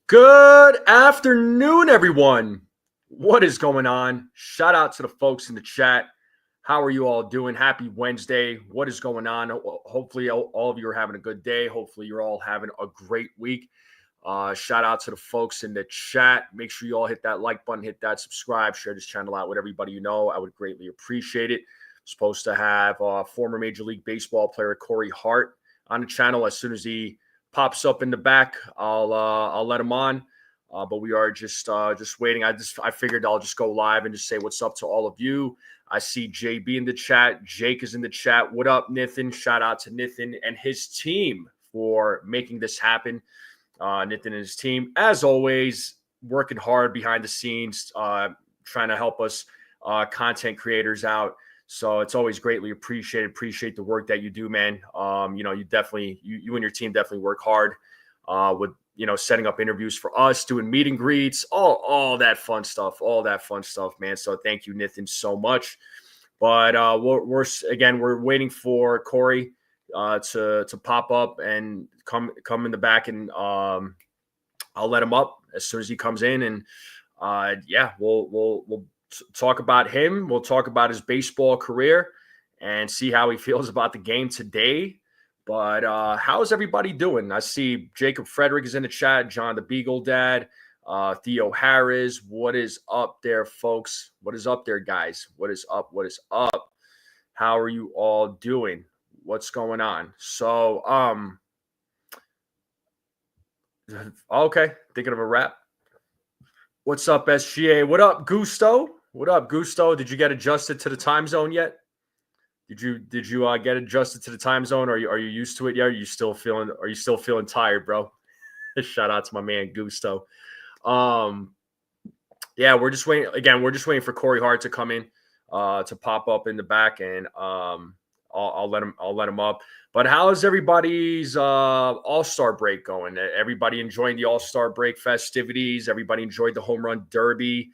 Good afternoon, everyone. What is going on? Shout out to the folks in the chat. How are you all doing? Happy Wednesday. What is going on? Hopefully all of you are having a good day. Hopefully you're all having a great week. Shout out to the folks in the chat. Make sure you all hit that like button, hit that subscribe, share this channel out with everybody you know. I would greatly appreciate it. Supposed to have former Major League Baseball player Corey Hart on the channel. As soon as he pops up in the back, I'll let him on. But we are just waiting. I figured I'll just go live and just say what's up to all of you. I see JB in the chat. Jake is in the chat. What up, Nathan? Shout out to Nathan and his team for making this happen. Nathan and his team, as always, working hard behind the scenes, trying to help us content creators out. So it's always greatly appreciated. Appreciate the work that you do, man. You and your team definitely work hard with, setting up interviews for us, doing meet and greets, all that fun stuff, man. So thank you, Nathan, so much. But we're waiting for Corey to pop up and come in the back, and I'll let him up as soon as he comes in, and we'll talk about him. We'll talk about his baseball career and see how he feels about the game today. But how's everybody doing? I see Jacob Frederick is in the chat. John the Beagle Dad. Theo Harris. What is up there, folks? What is up there, guys? What is up? What is up? How are you all doing? What's going on? So, okay. Thinking of a wrap. What's up, SGA? What up, Gusto? What up, Gusto? Did you get adjusted to the time zone yet? Did you get adjusted to the time zone? Are you used to it yet? Are you still feeling tired, bro? Shout out to my man Gusto. We're just waiting. Again, we're just waiting for Corey Hart to come in, to pop up in the back, and I'll let him up. But how is everybody's All-Star break going? Everybody enjoying the All-Star break festivities? Everybody enjoyed the home run derby?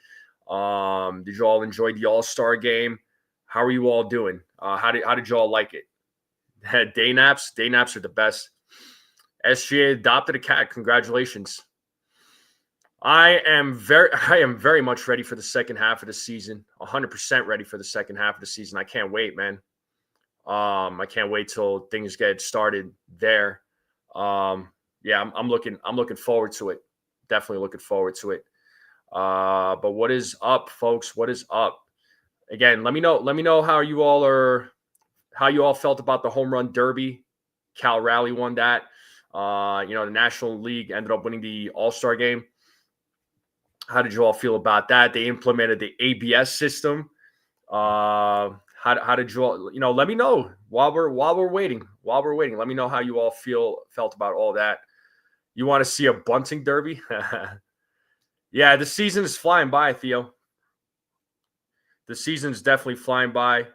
Did you all enjoy the All-Star game? How are you all doing? How did you all like it? Day naps are the best. SGA adopted a cat. Congratulations. I am very much ready for the second half of the season. 100% ready for the second half of the season. I can't wait, man. I can't wait till things get started there. I'm looking forward to it. Definitely looking forward to it. But what is up, folks? What is up? Again, let me know how you all felt about the home run derby. Cal Raleigh won that. The National League ended up winning the All-Star game. How did you all feel about that? They implemented the ABS system. How did you all, let me know while we're waiting. Let me know how you all felt about all that. You want to see a bunting derby? Yeah, the season is flying by, Theo. The season's definitely flying by.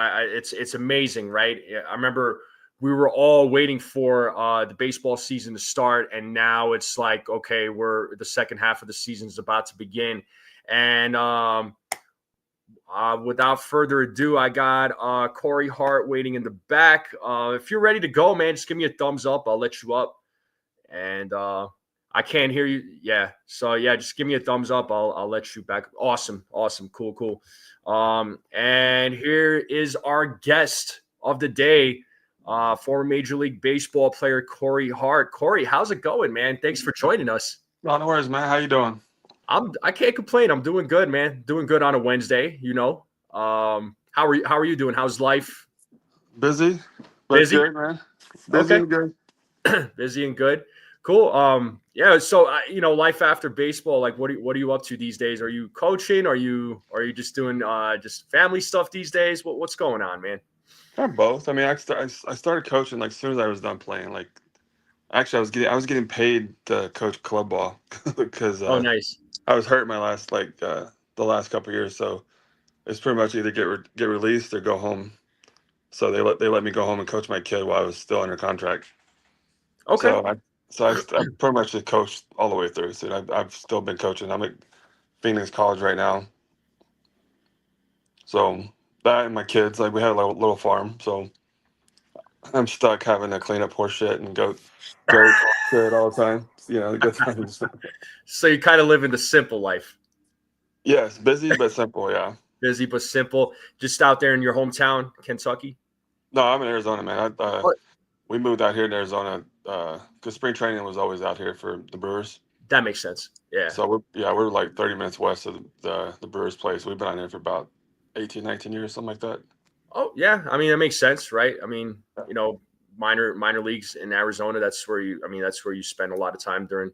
It's amazing, right? I remember we were all waiting for the baseball season to start, and now it's like, okay, the second half of the season is about to begin. And without further ado, I got Corey Hart waiting in the back. If you're ready to go, man, just give me a thumbs up. I'll let you up. And I can't hear you. Yeah. So yeah, just give me a thumbs up. I'll let you back. Awesome. Cool. And here is our guest of the day. former Major League Baseball player Corey Hart. Corey, how's it going, man? Thanks for joining us. No worries, man. How you doing? I can't complain. I'm doing good, man. Doing good on a Wednesday, you know. How are you doing? How's life? Busy, but Busy? good, man. Busy Okay. and good. Busy and good. Cool. Yeah. So, life after baseball. Like, what are you up to these days? Are you coaching? Are you just doing just family stuff these days? What's going on, man? Kind of both. I mean, I started coaching like as soon as I was done playing. Like, actually, I was getting paid to coach club ball because Oh, nice. I was hurt my last the last couple of years. So it's pretty much either get released or go home. So they let me go home and coach my kid while I was still under contract. Okay. So I pretty much just coached all the way through. So I've still been coaching. I'm at Phoenix College right now. So that and my kids, like we had a little farm, so I'm stuck having to clean up horse shit and goat shit all the time. Good times. So you kind of live in the simple life. Yes, busy but simple. Yeah. Busy but simple. Just out there in your hometown, Kentucky. No, I'm in Arizona, man. Oh, We moved out here in Arizona because spring training was always out here for the Brewers. that makes sense. Yeah. So we're like 30 minutes west of the Brewers place. We've been out here for about 18, 19 years, something like that. Oh, yeah. I mean, that makes sense, right? I mean, minor leagues in Arizona. That's where you spend a lot of time during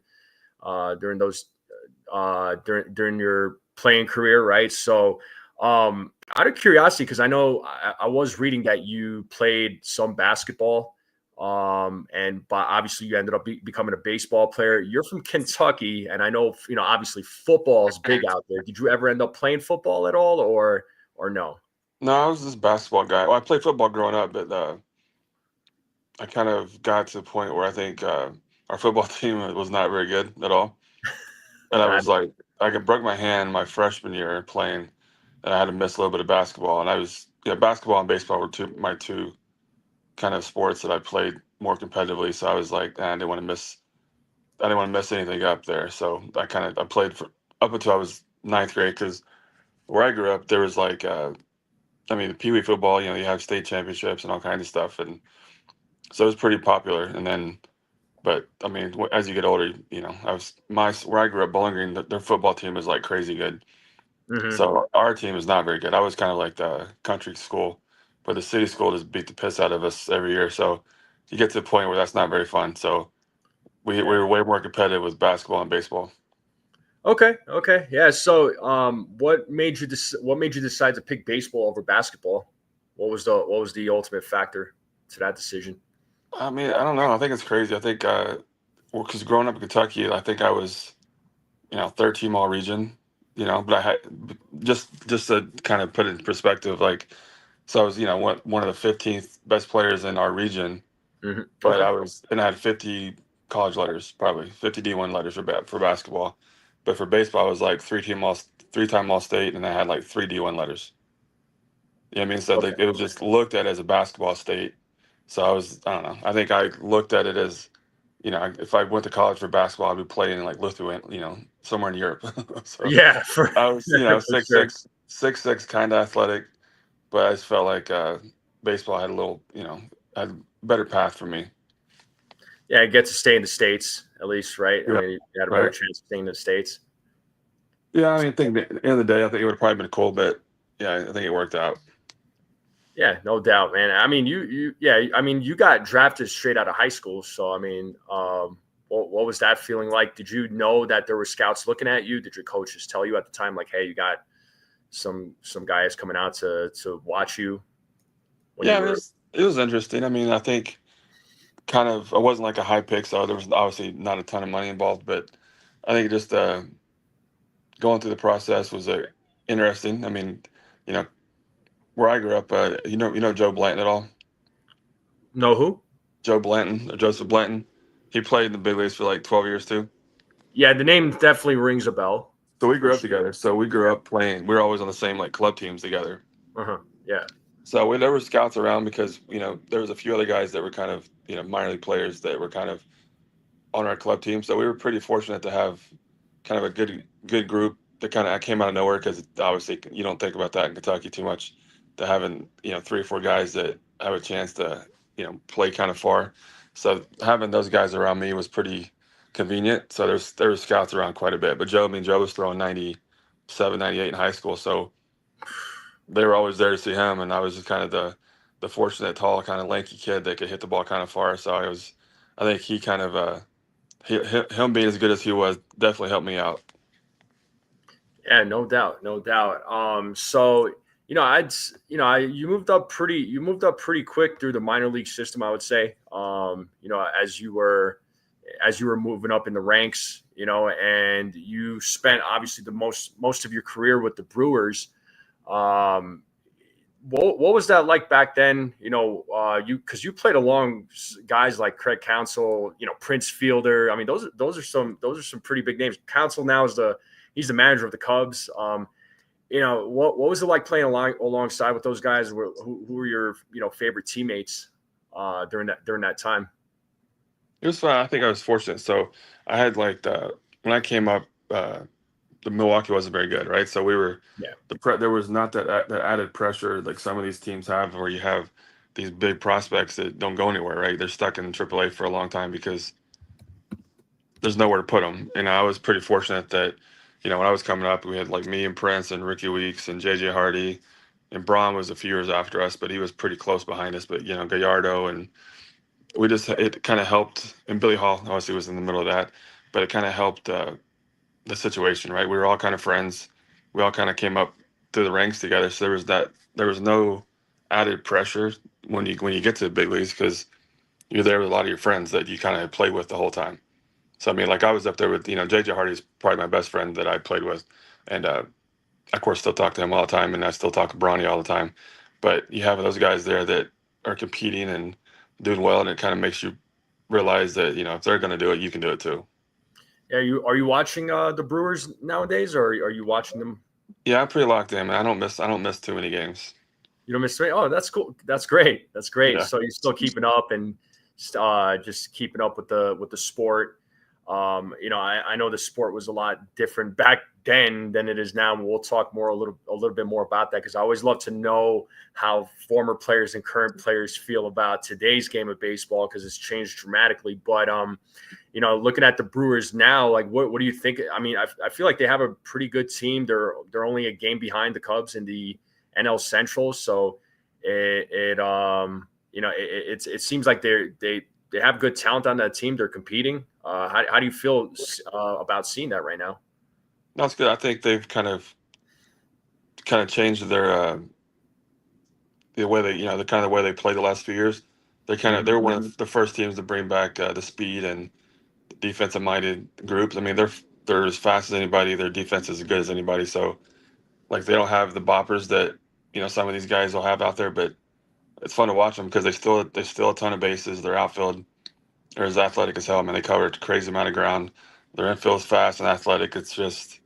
those during your playing career, right? So, out of curiosity, because I know I was reading that you played some basketball, but obviously you ended up becoming a baseball player. You're from Kentucky, and I know obviously football is big out there. Did you ever end up playing football at all, or no? No, I was this basketball guy. Well, I played football growing up, but I kind of got to the point where I think our football team was not very good at all. And I That was like, broke my hand my freshman year playing, and I had to miss a little bit of basketball. And basketball and baseball were my two kind of sports that I played more competitively. So I was like, I didn't want to mess anything up there. So I played for up until I was ninth grade because where I grew up, there was the Pee Wee football, you have state championships and all kinds of stuff. And so it was pretty popular. And then, but I mean, as you get older, where I grew up, Bellinger, their football team is like crazy good. Mhm. So our team is not very good. I was kind of like the country school, but the city school just beat the piss out of us every year. So you get to the point where that's not very fun. So we Yeah. were way more competitive with basketball and baseball. Okay. Okay. Yeah. So, what made you decide to pick baseball over basketball? What was the ultimate factor to that decision? I mean, I don't know. I think it's crazy. I think, well, because growing up in Kentucky, I think I was, third team all region, but I had just to kind of put it in perspective, so I was, one of the 15th best players in our region, but Okay. I had 50 college letters, probably 50 D1 letters for basketball, but for baseball, I was like three-time all state, and I had like three D1 letters. You know what I mean? So Okay. it was just looked at as a basketball state. So I don't know. I think I looked at it as, if I went to college for basketball, I'd be playing in like Lithuania, somewhere in Europe. So Yeah. For I was, for sure. 6'6", kind of athletic, but I just felt like baseball had a little, had a better path for me. Yeah. Get to stay in the states at least, right? I Yeah. mean, you had a better Right. chance of staying in the states. Yeah. I mean, I think at the end of the day, I think it would have probably been cool, but yeah, I think it worked out. Yeah, no doubt, man. I mean, you got drafted straight out of high school. So, I mean, what was that feeling like? Did you know that there were scouts looking at you? Did your coaches tell you at the time, like, hey, you got some guys coming out to watch you when Yeah, you were? it was interesting. I mean, I think kind of, I wasn't like a high pick, so there was obviously not a ton of money involved, but I think just going through the process was interesting. I mean, you know, where I grew up, Joe Blanton at all? Know who? Joe Blanton or Joseph Blanton. He played in the big leagues for like 12 years too. Yeah, the name definitely rings a bell So we for grew up sure. together. So we grew up playing. We were always on the same like club teams together. Uh-huh. Yeah. So there were scouts around because there was a few other guys that were kind of minor league players that were kind of on our club team. So we were pretty fortunate to have kind of a good group that kind of came out of nowhere because obviously you don't think about that in Kentucky too much. To having three or four guys that have a chance to play kind of far. So having those guys around me was pretty convenient. So there were scouts around quite a bit. But Joe was throwing 97, 98 in high school. So they were always there to see him. And I was just kind of the fortunate, tall, kind of lanky kid that could hit the ball kind of far. So I think he kind of, him being as good as he was definitely helped me out. Yeah, no doubt, no doubt. So you moved up pretty quick through the minor league system, I would say. As you were moving up in the ranks, and you spent obviously the most of your career with the Brewers. What was that like back then? Because you played along guys like Craig Counsell, Prince Fielder. I mean, those are some pretty big names. Counsell now he's the manager of the Cubs. What was it like playing alongside with those guys? Who were your favorite teammates during that time? It was fun. I think I was fortunate. So I had when I came up, the Milwaukee wasn't very good, right? So we were there was not that added pressure like some of these teams have, where you have these big prospects that don't go anywhere, right? They're stuck in AAA for a long time because there's nowhere to put them. And I was pretty fortunate that when I was coming up, we had like me and Prince and Ricky Weeks and JJ Hardy, and Braun was a few years after us, but he was pretty close behind us. But Gallardo, and it kind of helped. And Billy Hall obviously was in the middle of that, but it kind of helped the situation, right? We were all kind of friends. We all kind of came up through the ranks together. So there was no added pressure when you get to the big leagues, because you're there with a lot of your friends that you kind of play with the whole time. So I mean, like I was up there with JJ Hardy's probably my best friend that I played with, and of course still talk to him all the time, and I still talk to Bronny all the time. But you have those guys there that are competing and doing well, and it kind of makes you realize that if they're going to do it, you can do it too. Yeah, are you watching the Brewers nowadays, or are you watching them? Yeah, I'm pretty locked in, man. I don't miss too many games. You don't miss three? Oh, that's cool. That's great. That's great. Yeah. So you're still keeping up and just keeping up with the sport. I know the sport was a lot different back then than it is now. And we'll talk a little bit more about that, because I always love to know how former players and current players feel about today's game of baseball, because it's changed dramatically. But looking at the Brewers now, like what do you think? I mean, I feel like they have a pretty good team. They're only a game behind the Cubs in the NL Central, so it seems like they have good talent on that team. They're competing. How do you feel about seeing that right now? That's good. I think they've kind of changed their the way they the kind of way they play the last few years. They're one of the first teams to bring back the speed and defensive minded groups. I mean, they're as fast as anybody. Their defense is as good as anybody. So like they don't have the boppers that some of these guys will have out there, but it's fun to watch them because they steal a ton of bases. Their outfield are as athletic as hell. I mean, they cover a crazy amount of ground. Their infield is fast and athletic. It's just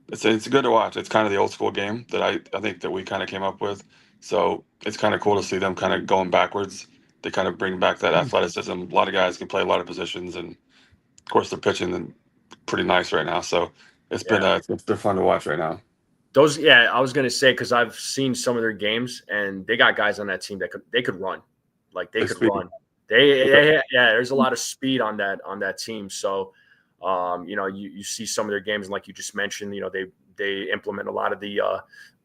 it's good to watch. It's kind of the old school game that I think that we kind of came up with. So it's kind of cool to see them kind of going backwards. They kind of bring back that athleticism. A lot of guys can play a lot of positions, and of course they're pitching pretty nice right now. So it's been they're fun to watch right now. I was gonna say, because I've seen some of their games, and they got guys on that team that could run, like they could run. There's a lot of speed on that team. So, you see some of their games, and like you just mentioned, they implement a lot of the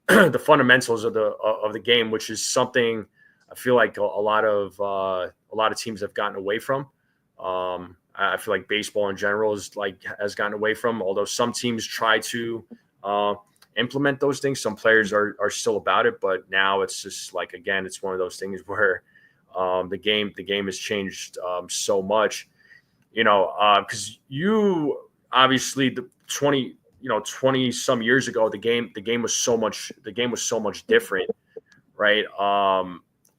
the fundamentals of the game, which is something I feel like a lot of teams have gotten away from. I feel like baseball in general has gotten away from, although some teams try to implement those things. Some players are still about it, but now it's just like, again, it's one of those things where the game has changed so much, because you obviously the 20 some years ago, the game was so much different, right?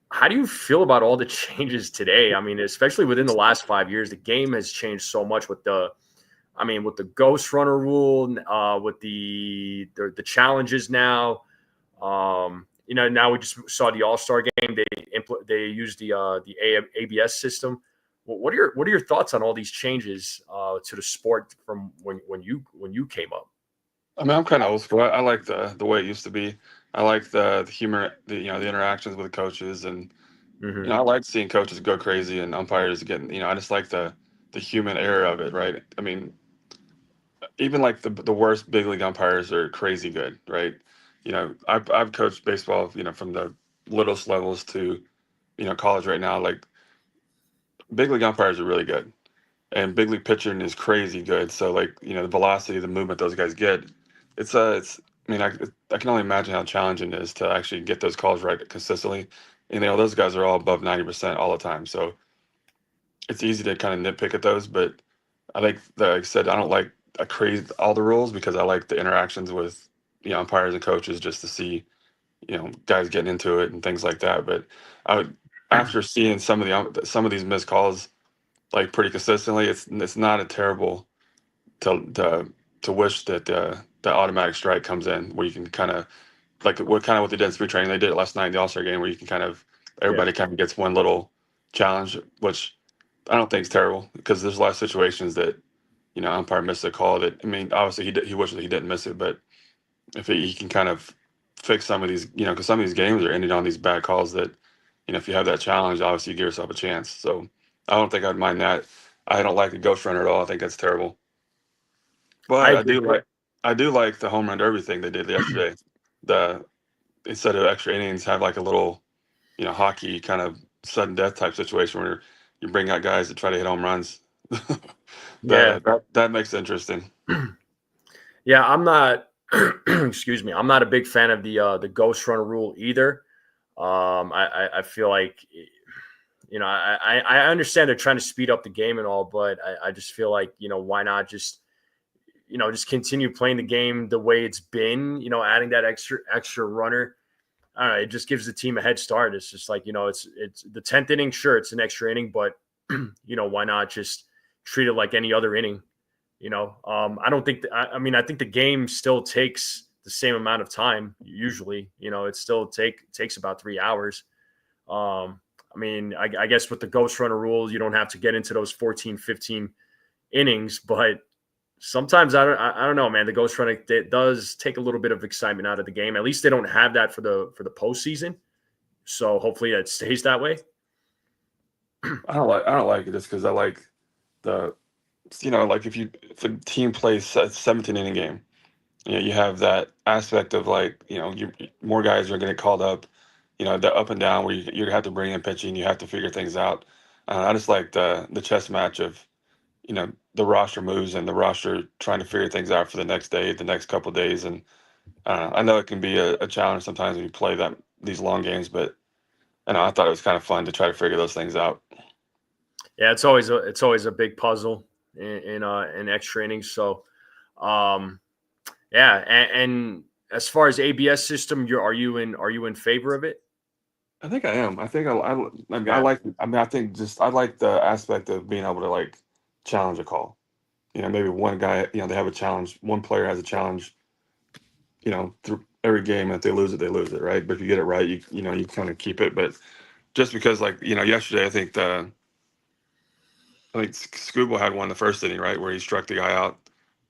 How do you feel about all the changes today? I mean, especially within the last 5 years, the game has changed so much with the ghost runner rule, with the challenges now. Now we just saw the All-Star game. They used the ABS system. What are your thoughts on all these changes to the sport from when you came up? I mean, I'm kind of old school. I like the way it used to be. I like the humor, the interactions with the coaches, and Hmm. I like seeing coaches go crazy and umpires getting, I just like the human error of it, right? I mean, even like the worst big league umpires are crazy good, right? I've coached baseball, from the littlest levels to, college right now. Like big league umpires are really good, and big league pitching is crazy good. So like, the velocity, the movement those guys get, it's. I mean, I can only imagine how challenging it is to actually get those calls right consistently. And those guys are all above 90% all the time. So it's easy to kind of nitpick at those, but I think, like I said, I don't like I crazy all the rules because I like the interactions with umpires and coaches just to see guys getting into it and things like that. But I would, after seeing some of these missed calls like pretty consistently, it's not a terrible to wish that the automatic strike comes in where you can kind of like what they did in spring training. They did it last night in the All-Star game where you can kind of Yeah. everybody kind of gets one little challenge, which I don't think is terrible because there's a lot of situations that umpire missed a call that, I mean, obviously he wishes he didn't miss it, but if he can kind of fix some of these, because some of these games are ending on these bad calls that, if you have that challenge, obviously you give yourself a chance. So I don't think I'd mind that. I don't like the ghost runner at all. I think that's terrible. I But agree. I do like the home run derby thing they did yesterday. The Instead of extra innings, have like a little, hockey kind of sudden death type situation where you bring out guys to try to hit home runs. Yeah. That makes it interesting. Yeah, I'm not excuse me. I'm not a big fan of the ghost runner rule either. I feel like I understand they're trying to speed up the game and all, but I just feel like, why not just just continue playing the game the way it's been, adding that extra runner. I don't know, it just gives the team a head start. It's just like, it's the 10th inning, sure, it's an extra inning, but why not just treat it like any other inning? I don't think I mean, I think the game still takes the same amount of time usually. It still takes about 3 hours. I mean, I guess with the ghost runner rule, you don't have to get into those 14, 15 innings, but sometimes I don't know, man. The ghost runner, it does take a little bit of excitement out of the game. At least they don't have that for the postseason. So hopefully it stays that way. I don't like it just because I like the like if a team plays a 17 inning game, you have that aspect of like more guys are going to called up, the up and down where you have to bring in pitching, you have to figure things out. I just like the chess match of the roster moves and the roster trying to figure things out for the next day, the next couple of days, and I know it can be a challenge sometimes when you play these long games, but I thought it was kind of fun to try to figure those things out. Yeah, it's always a big puzzle in extra innings. So, um, yeah, and as far as ABS system, are you in favor of it? I think I am. I think I mean, I Okay. like. I mean, I think just I like the aspect of being able to like challenge a call. Maybe one guy. They have a challenge. One player has a challenge. Through every game, and if they lose it, they lose it, right? But if you get it right, you kind of keep it. But just because, like yesterday, I think Scuba had one the first inning, right, where he struck the guy out,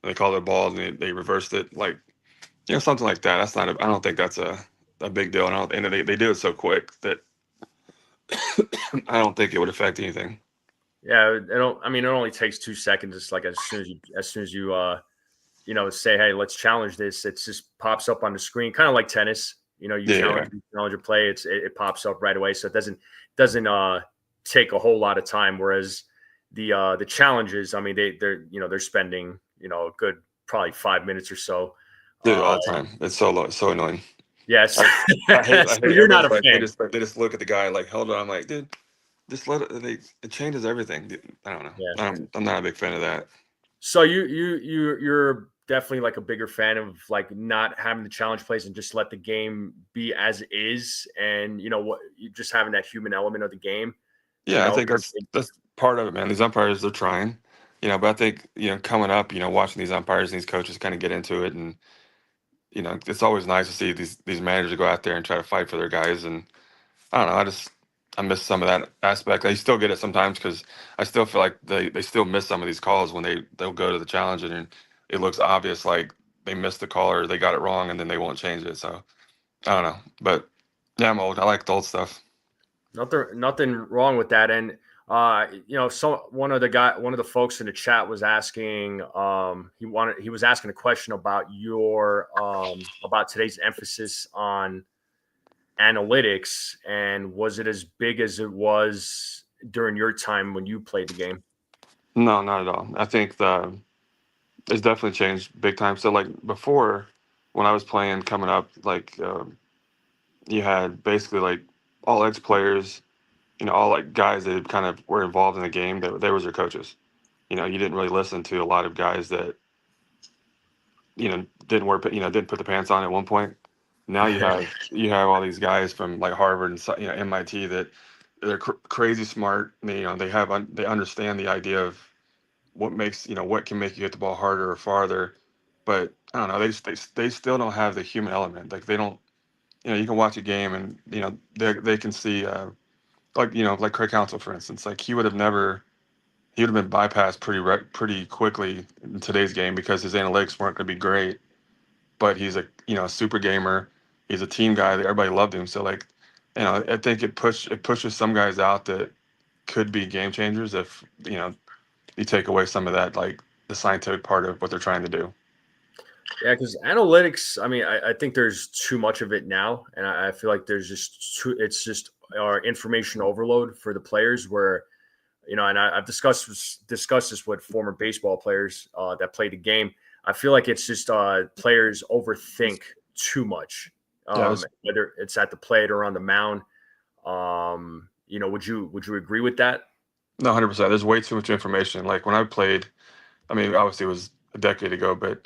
and they called it a ball, and they reversed it, like something like that. That's not. I don't think that's a big deal, and they do it so quick that I don't think it would affect anything. Yeah, I mean, it only takes 2 seconds. It's like as soon as you say, hey, let's challenge this. It just pops up on the screen, kind of like tennis. You Yeah, challenge a play. It pops up right away, so it doesn't take a whole lot of time. Whereas the challenges, I mean, they're spending a good probably 5 minutes or so. dude, Uh, all the time. It's so annoying. yes, I so hate you're not everyone's a like fan. they just look at the guy like, hold on. I'm like, dude, just let it changes everything. Dude, I don't know. Yeah. I'm not a big fan of that. So you're definitely like a bigger fan of like not having the challenge plays and just let the game be as is, and what you just having that human element of the game. You Yeah, I know, think that's part of it, man. These umpires, they're trying, but I think coming up, watching these umpires and these coaches kind of get into it, and it's always nice to see these managers go out there and try to fight for their guys. And I don't know, I miss some of that aspect. I still get it sometimes because I still feel like they still miss some of these calls when they'll go to the challenge and it looks obvious like they missed the call or they got it wrong and then they won't change it. So I don't know, but yeah, I'm old. I like the old stuff. Nothing wrong with that. And one of the folks in the chat was asking, he was asking a question about about today's emphasis on analytics, and was it as big as it was during your time when you played the game? No, not at all. I think it's definitely changed big time. So like before, when I was playing coming up, like you had basically like all ex players, all like guys that kind of were involved in the game. That they was your coaches. You didn't really listen to a lot of guys that didn't put the pants on at one point. Now you have all these guys from like Harvard and MIT that they're crazy smart. They understand the idea of what can make you hit the ball harder or farther, but I don't know, they still don't have the human element. Like they don't, you can watch a game and they can see like Craig Counsell, for instance. Like he would have been bypassed pretty quickly in today's game because his analytics weren't going to be great, but he's a super gamer. He's a team guy that everybody loved him. So like, I think it pushes some guys out that could be game changers if you take away some of that, like the scientific part of what they're trying to do. Yeah, because analytics, I mean, I think there's too much of it now, and I feel like there's just it's just information overload for the players. Where and I've discussed this with former baseball players that play the game. I feel like it's just players overthink too much, Yeah, whether it's at the plate or on the mound. Would you agree with that? no, 100%. There's way too much information. Like when I played, I mean, obviously it was a decade ago, but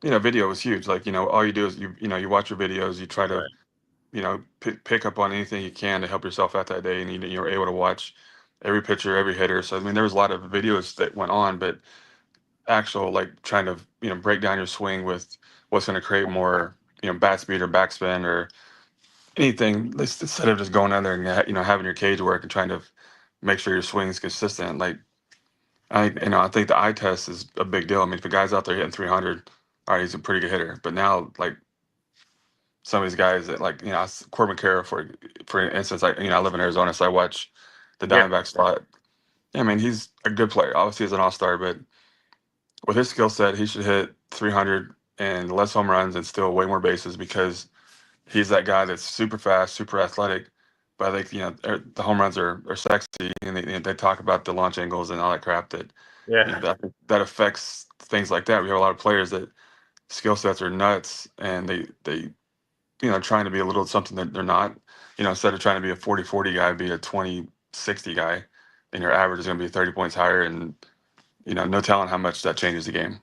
video was huge. Like all you do is you watch your videos, you try to Right. pick up on anything you can to help yourself out that day, and you're able to watch every pitcher, every hitter. So I mean, there was a lot of videos that went on, but actual like trying to break down your swing with what's going to create more bat speed or backspin or anything, instead of just going out there and having your cage work and trying to make sure your swing's consistent. Like I think the eye test is a big deal. I mean, if a guy's out there hitting 300, all right, he's a pretty good hitter. But now, like some of these guys that like Corbin Carroll, for instance, I live in Arizona, so I watch the Yeah. Diamondbacks a lot. Yeah, I mean, he's a good player. Obviously, he's an all-star, but with his skill set, he should hit 300 and less home runs and steal way more bases because he's that guy that's super fast, super athletic. But I think the home runs are sexy, and they talk about the launch angles and all that crap that Yeah. that affects things like that. We have a lot of players that skill sets are nuts, and they trying to be a little something that they're not. Instead of trying to be a 40-40 guy, be a 20-60 guy, and your average is going to be 30 points higher, and no telling how much that changes the game.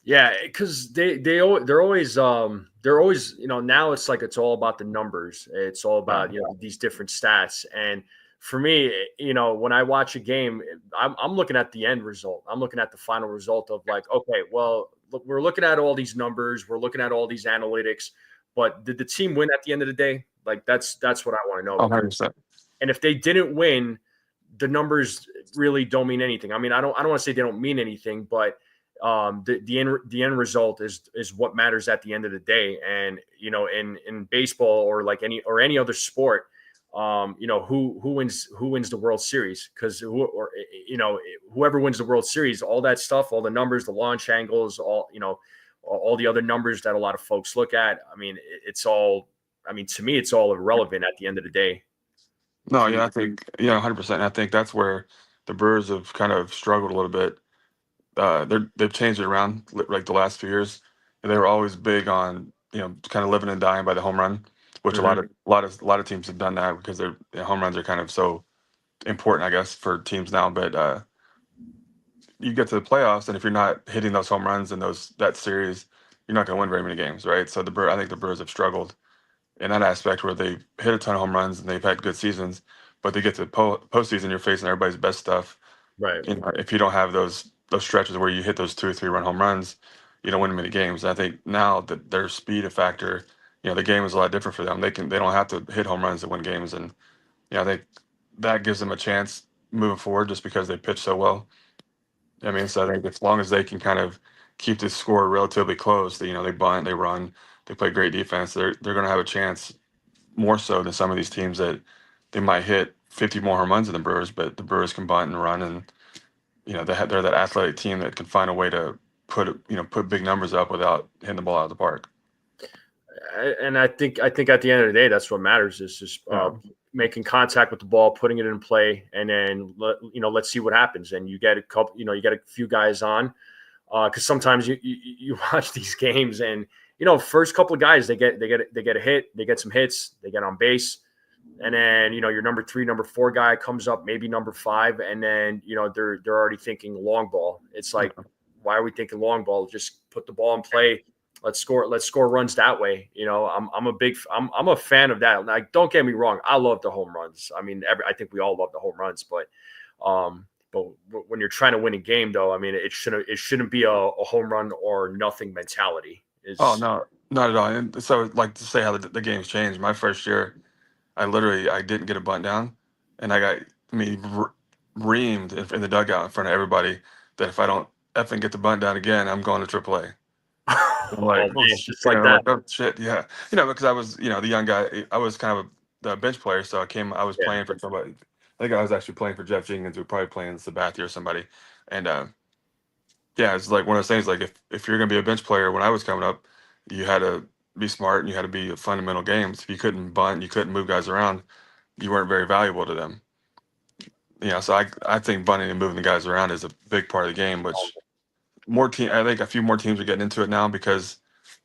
Yeah, because they're always now it's like it's all about the numbers. It's all about these different stats. And for me, when I watch a game, I'm looking at the end result. I'm looking at the final result of like, okay, well, look, we're looking at all these numbers, we're looking at all these analytics, but did the team win at the end of the day? Like that's what I want to know. Oh, Because 100%. and if they didn't win, the numbers really don't mean anything. I mean, I don't want to say they don't mean anything, but the end result is what matters at the end of the day. And in baseball or like any other sport, who wins the World Series, because whoever wins the World Series, all that stuff, all the numbers, the launch angles, all the other numbers that a lot of folks look at. I mean, it's all. I mean, to me, it's all irrelevant at the end of the day. No, yeah, I think 100%. I think that's where the Brewers have kind of struggled a little bit. They've changed it around like the last few years. And they were always big on kind of living and dying by the home run, which Mm-hmm. a lot of teams have done that because home runs are kind of so important, I guess, for teams now. But you get to the playoffs, and if you're not hitting those home runs in that series, you're not going to win very many games, right? So I think the Brewers have struggled in that aspect where they hit a ton of home runs and they've had good seasons, but they get to the postseason, you're facing everybody's best stuff. Right. If you don't have those stretches where you hit those 2 or 3 run home runs, you don't win many games. I think now that their speed a factor, the game is a lot different for them. They don't have to hit home runs to win games, and I think that gives them a chance moving forward just because they pitch so well. I mean, so I think as long as they can kind of keep the score relatively close, they bunt, they run, they play great defense, they're going to have a chance more so than some of these teams that they might hit 50 more home runs than the Brewers, but the Brewers can bunt and run, and they're that athletic team that can find a way to put big numbers up without hitting the ball out of the park. And I think at the end of the day, that's what matters is just making contact with the ball, putting it in play, and then let's see what happens. And you get a few guys on, because sometimes you watch these games and first couple of guys they get a hit, they get some hits, they get on base, and then your number 3, number 4 guy comes up, maybe number 5, and then they're already thinking long ball. It's like, why are we thinking long ball? Just put the ball in play. Let's score runs that way. I'm a fan of that. Like, don't get me wrong, I love the home runs. I mean, I think we all love the home runs, but when you're trying to win a game, though, I mean, it shouldn't be a home run or nothing mentality. Oh, no, not at all. And so, like, to say how the game's changed. My first year, I didn't get a bunt down, and I got reamed in the dugout in front of everybody that if I don't effing get the bunt down again, I'm going to AAA. I'm like, just like that. Oh shit, yeah. Because I was, the young guy. I was kind of the bench player, so I was playing for somebody. I think I was actually playing for Jeff Jenkins. We were probably playing Sabathia or somebody, and it's like one of those things. Like if you're gonna be a bench player, when I was coming up, you had to be smart and you had to be fundamental games. If you couldn't bunt, you couldn't move guys around, you weren't very valuable to them. So I think bunting and moving the guys around is a big part of the game, which I think a few more teams are getting into it now because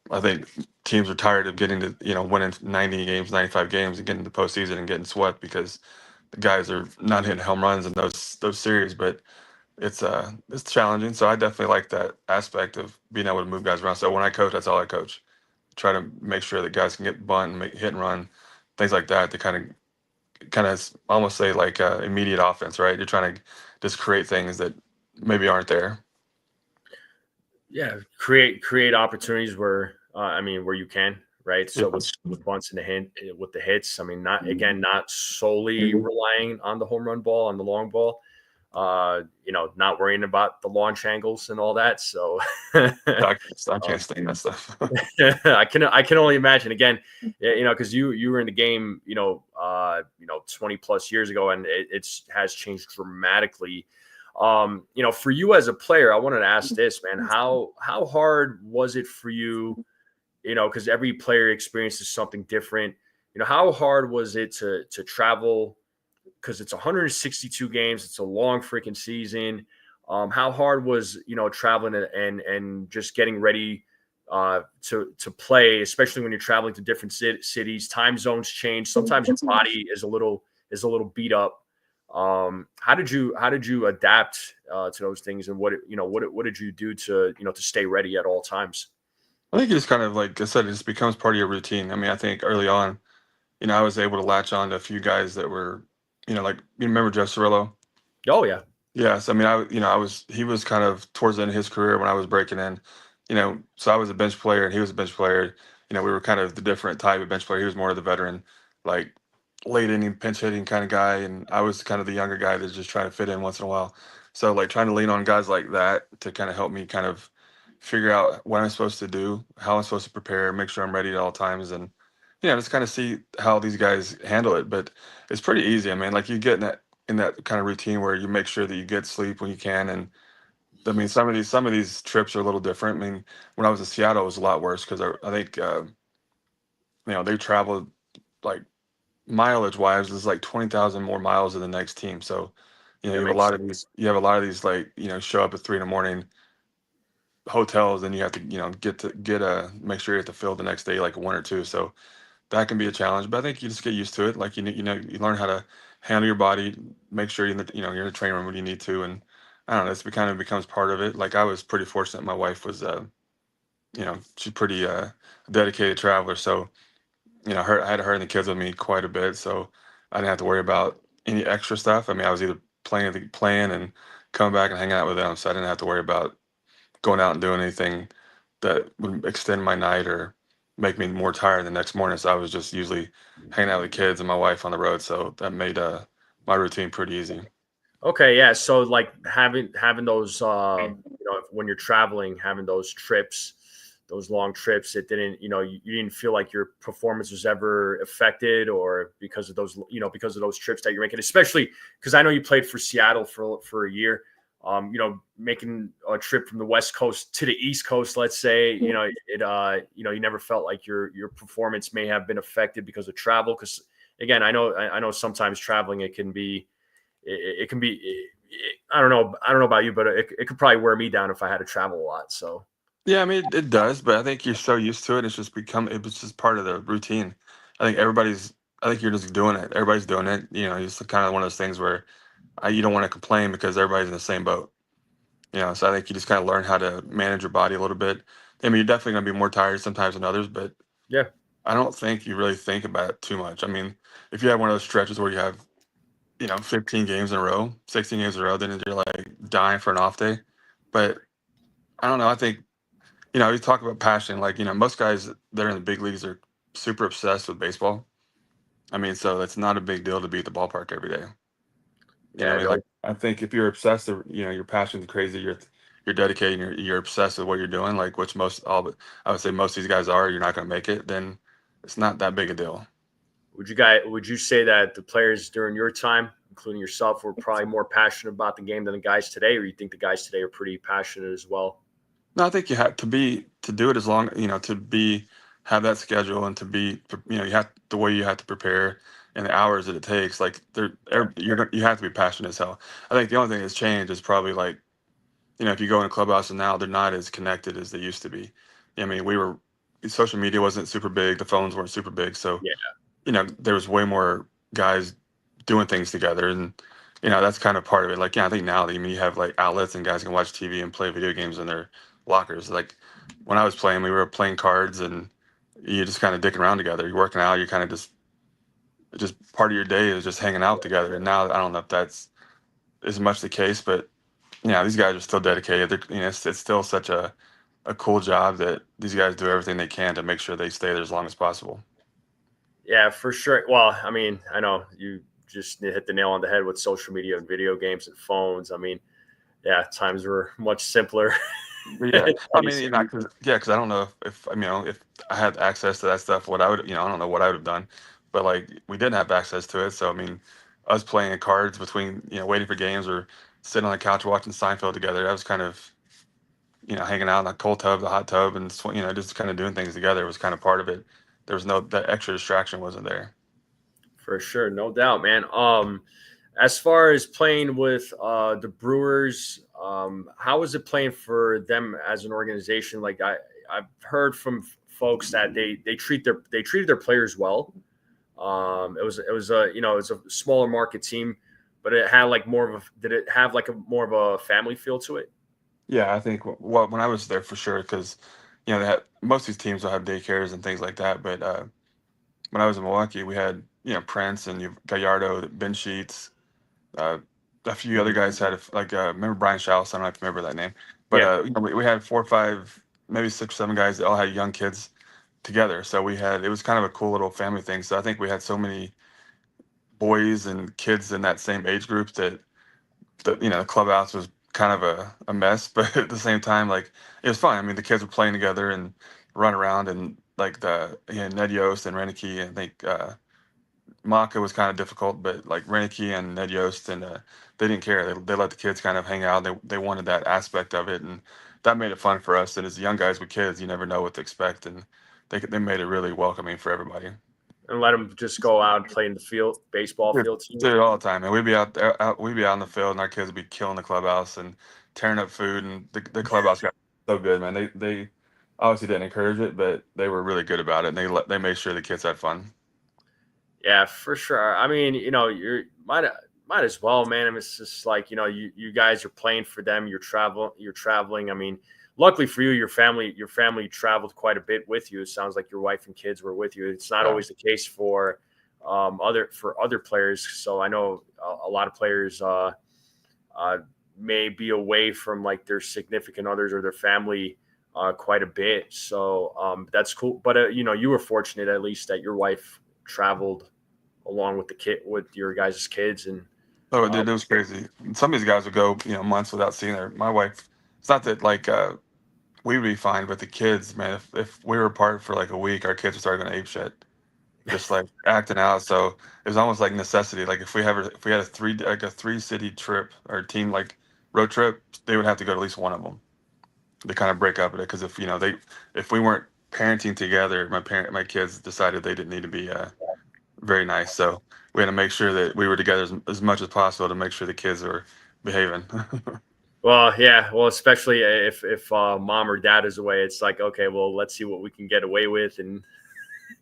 I think teams are tired of getting to, winning 90 games, 95 games and getting to the postseason and getting swept because the guys are not hitting home runs in those series. But it's challenging. So I definitely like that aspect of being able to move guys around. So when I coach, that's all I coach. Try to make sure that guys can get bunt and hit and run, things like that to kind of almost say like immediate offense, right? You're trying to just create things that maybe aren't there. Yeah, create opportunities where you can, right? So with bunts and with the hits, I mean, not solely relying on the home run ball, on the long ball, not worrying about the launch angles and all that. So I can't stand that stuff. I can only imagine again, because you were in the game, 20 plus years ago, and it has changed dramatically. For you as a player, I wanted to ask this, man, how hard was it for you, because every player experiences something different, how hard was it to travel, because it's 162 games, it's a long freaking season. How hard was, traveling and just getting ready to play, especially when you're traveling to different cities, time zones change. Sometimes your body is a little beat up. How did you adapt to those things, and what did you do to stay ready at all times? I think it's kind of like I said, it just becomes part of your routine. I mean, I think early on, I was able to latch on to a few guys that were, like you remember Jeff Cirillo? Oh yeah. Yes, I mean, he was kind of towards the end of his career when I was breaking in, so I was a bench player and he was a bench player. We were kind of the different type of bench player. He was more of the veteran, like late inning pinch hitting kind of guy, and I was kind of the younger guy that's just trying to fit in once in a while. So like trying to lean on guys like that to kind of help me kind of figure out what I'm supposed to do, how I'm supposed to prepare, make sure I'm ready at all times, and just kind of see how these guys handle it. But it's pretty easy. I mean, like you get in that kind of routine where you make sure that you get sleep when you can. And I mean, some of these trips are a little different. I mean, when I was in Seattle, it was a lot worse because I think they traveled like mileage wise, there's like 20,000 more miles than the next team. So you have a lot of these like show up at 3 a.m. hotels, and you have to make sure you have to fill the next day like 1 or 2. So that can be a challenge, but I think you just get used to it. Like you learn how to handle your body, make sure you're in the training room when you need to, and I don't know, this kind of becomes part of it. Like I was pretty fortunate. My wife was, she's pretty dedicated traveler, so I had her and the kids with me quite a bit, so I didn't have to worry about any extra stuff. I mean, I was either playing and coming back and hanging out with them, so I didn't have to worry about going out and doing anything that would extend my night or make me more tired the next morning. So I was just usually hanging out with the kids and my wife on the road. So that made my routine pretty easy. Okay, yeah. So like having those when you're traveling, having those trips those long trips, it didn't, you didn't feel like your performance was ever affected, or because of those, because of those trips that you're making, especially because I know you played for Seattle for a year. Making a trip from the West Coast to the East Coast, let's say, you never felt like your performance may have been affected because of travel. Because again, I know sometimes traveling, it can be, I don't know about you, but it could probably wear me down if I had to travel a lot. So. Yeah, I mean it does, but I think you're so used to it. It was just part of the routine. I think you're just doing it. Everybody's doing it. It's kind of one of those things where you don't want to complain because everybody's in the same boat. So I think you just kind of learn how to manage your body a little bit. I mean, you're definitely going to be more tired sometimes than others, but Yeah. I don't think you really think about it too much. I mean, if you have one of those stretches where you have, 15 games in a row, 16 games in a row, then you're like dying for an off day. But I don't know. I think, you talk about passion. Like, most guys that are in the big leagues are super obsessed with baseball. I mean, so it's not a big deal to be at the ballpark every day. Yeah. I mean, like I think if you're obsessed, or your passion's crazy, you're dedicated, you're obsessed with what you're doing, like which but I would say most of these guys are. You're not going to make it, then it's not that big a deal. Would you say that the players during your time, including yourself, were probably more passionate about the game than the guys today, or you think the guys today are pretty passionate as well? No, I think you have to do it as long, have that schedule and to be, you have the way you have to prepare and the hours that it takes. Like you have to be passionate as hell. I think the only thing that's changed is probably like, if you go in a clubhouse and now they're not as connected as they used to be. I mean, social media wasn't super big, the phones weren't super big, so Yeah, there was way more guys doing things together, and that's kind of part of it. Like, yeah, I think now, I mean, you have like outlets and guys can watch TV and play video games in their lockers. Like when I was playing, we were playing cards, and you just kind of dicking around together. You're working out, you're kind of just part of your day is just hanging out together. And now I don't know if that's as much the case, but these guys are still dedicated. It's still such a cool job that these guys do everything they can to make sure they stay there as long as possible. yeah, for sure. Well, I mean, I know you just hit the nail on the head with social media and video games and phones. I mean, yeah, times were much simpler. But yeah, I mean, because I don't know if if I had access to that stuff, what I would, I don't know what I would have done, but like we didn't have access to it, so I mean, us playing cards between, waiting for games or sitting on the couch watching Seinfeld together, that was kind of, hanging out in the cold tub, the hot tub, and just kind of doing things together was kind of part of it. There was no that extra distraction wasn't there. For sure, no doubt, man. As far as playing with the Brewers, how was it playing for them as an organization? Like I've heard from folks that they treated their players well. It was a smaller market team, but it had like more of a did it have like a more of a family feel to it? Yeah, I think when I was there for sure, because most of these teams will have daycares and things like that, but when I was in Milwaukee, we had Prince and Gallardo, Ben Sheets, uh, a few other guys had remember Brian Schaus. I don't know if you remember that name, but Yeah, we had 4 or 5, maybe 6 or 7 guys that all had young kids together. So it was kind of a cool little family thing. So I think we had so many boys and kids in that same age group that the clubhouse was kind of a mess, but at the same time, like it was fun. I mean, the kids were playing together and run around, and like Ned Yost and Renicky, I think Maka was kind of difficult, but like Renicky and Ned Yost, and they didn't care. They let the kids kind of hang out. They wanted that aspect of it, and that made it fun for us. And as young guys with kids, you never know what to expect, and they made it really welcoming for everybody. and let them just go out and play in the field, baseball Dude, field too. did it all the time, and we'd be out there. We'd be out in the field, and our kids would be killing the clubhouse and tearing up food. And the clubhouse got so good, man. They obviously didn't encourage it, but they were really good about it. And they made sure the kids had fun. Yeah, for sure. I mean, you're might as well, man. I mean, it's just like you guys are playing for them. You're traveling. I mean, luckily for you, your family traveled quite a bit with you. It sounds like your wife and kids were with you. It's not Yeah. always the case for other players. So I know a lot of players may be away from like their significant others or their family quite a bit. So that's cool. But you were fortunate at least that your wife traveled along with with your guys' kids, and Oh, uh, it was crazy. Some of these guys would go, months without seeing my wife. It's not that like we'd be fine. But the kids, man, if we were apart for like a week, our kids would start going ape shit, just like acting out. So it was almost like necessity. Like if we had a 3 city trip or team like road trip, they would have to go to at least one of them to kind of break up with it. Because if we weren't parenting together, my kids decided they didn't need to be very nice. So we had to make sure that we were together as much as possible to make sure the kids were behaving. Well, yeah. Well, especially if mom or dad is away, it's like, okay, well, let's see what we can get away with and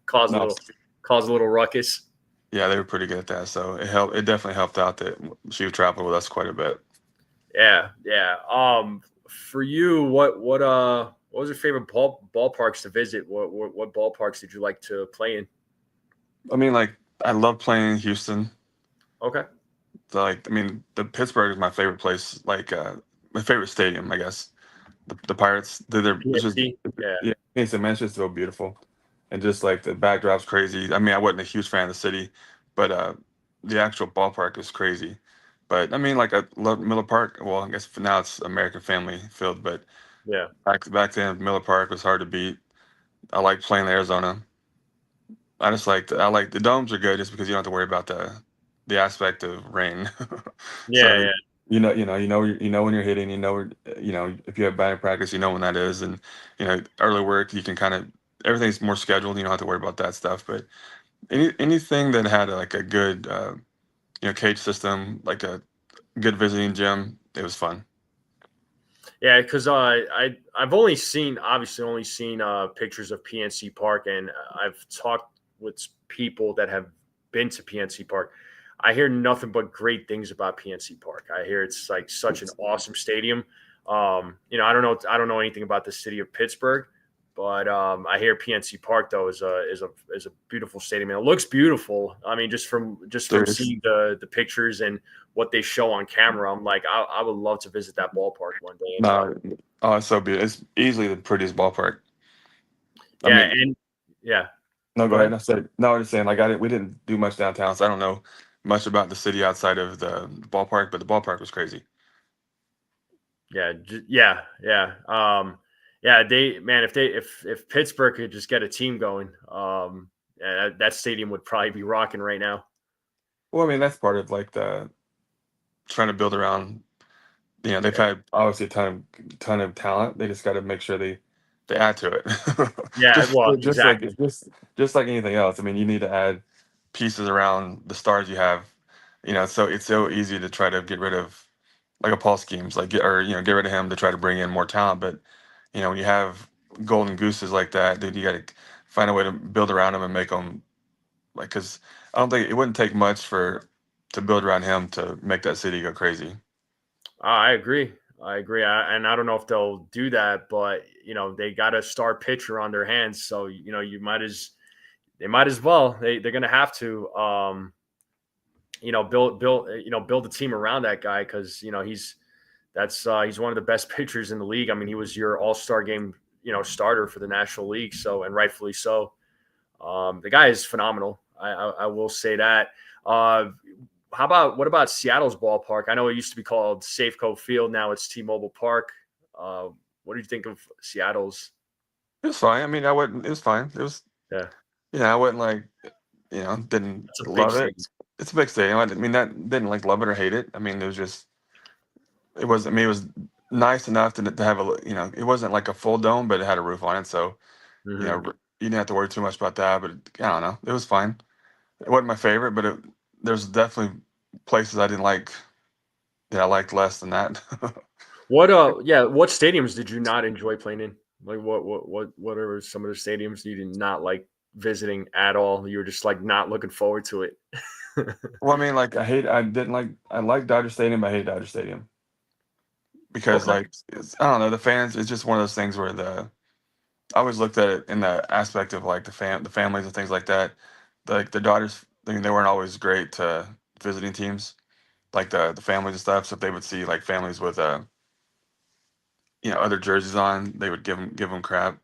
cause a No, little cause a little ruckus. yeah, they were pretty good at that. So it helped. It definitely helped out that she would travel with us quite a bit. Yeah, yeah. For you, what was your favorite ballparks to visit? What ballparks did you like to play in? I mean, like I love playing in Houston. Okay. So, like, I mean, the Pittsburgh is my favorite place. Like, my favorite stadium, I guess. The Pirates, it's just PNC. Yeah. yeah, it's a Manchester, so beautiful, and just like the backdrop's crazy. I mean, I wasn't a huge fan of the city, but the actual ballpark is crazy. But I mean, like I love Miller Park. Well, I guess for now it's American Family Field, but Yeah. back then Miller Park was hard to beat. I like playing in Arizona. I like the domes are good just because you don't have to worry about the aspect of rain. Yeah. So Yeah. you know when you're hitting, if you have batting practice, you know when that is, and early work you can kind of everything's more scheduled. You don't have to worry about that stuff. But anything that had like a good cage system, like a good visiting gym, it was fun. Yeah, because I've only seen obviously only seen pictures of PNC Park, and I've talked with people that have been to PNC Park. I hear nothing but great things about PNC Park. I hear it's like such an awesome stadium. I don't know anything about the city of Pittsburgh, but I hear PNC Park though is a beautiful stadium, and it looks beautiful. I mean, just from Serious. seeing the pictures and what they show on camera, I'm like, I would love to visit that ballpark one day. And No, oh, it's so beautiful. It's easily the prettiest ballpark. I yeah, mean, and yeah, no, go go ahead. ahead. I said no. I was just saying, like we didn't do much downtown, so I don't know much about the city outside of the ballpark, but the ballpark was crazy. Yeah, yeah. Yeah, they man, if Pittsburgh could just get a team going, yeah, that stadium would probably be rocking right now. Well, I mean, that's part of like the trying to build around. They've Yeah, had obviously ton of talent. They just got to make sure they add to it. yeah. just Well, just like exactly. just like anything else. I mean, you need to add pieces around the stars you have. So it's so easy to try to get rid of like a Paul schemes, like get rid of him to try to bring in more talent. But when you have golden gooses like that, then you got to find a way to build around them and make them like because I don't think it wouldn't take much for to build around him to make that city go crazy. I agree. I agree. And I don't know if they'll do that, but they got a star pitcher on their hands, so they might as well. They're gonna have to. Build a team around that guy because he's one of the best pitchers in the league. I mean, he was your All Star game starter for the National League, so and rightfully so. The guy is phenomenal. I will say that. What about Seattle's ballpark? I know it used to be called Safeco Field. Now it's T-Mobile Park. What do you think of Seattle's? It was fine. I mean, I wouldn't. It was fine. It was. Yeah, I wouldn't like. Didn't that's a big love it. stadium. It's a big stadium. I mean, that didn't like love it or hate it. I mean, it was just. It was. I mean, it was nice enough to have a. It wasn't like a full dome, but it had a roof on it, so Hmm. you didn't have to worry too much about that. But I don't know. It was fine. It wasn't my favorite, but there's definitely places I didn't like that I liked less than that. What stadiums did you not enjoy playing in? Like what are some of the stadiums you did not like visiting at all? You were just like not looking forward to it. Well, I mean, like I didn't like. I like Dodger Stadium, but I hate Dodger Stadium because Okay. like I don't know the fans. It's just one of those things where I always looked at it in the aspect of like the families and things like that. Like the daughters, I mean, they weren't always great to visiting teams, like the families and stuff. So if they would see like families with other jerseys on, they would give them crap.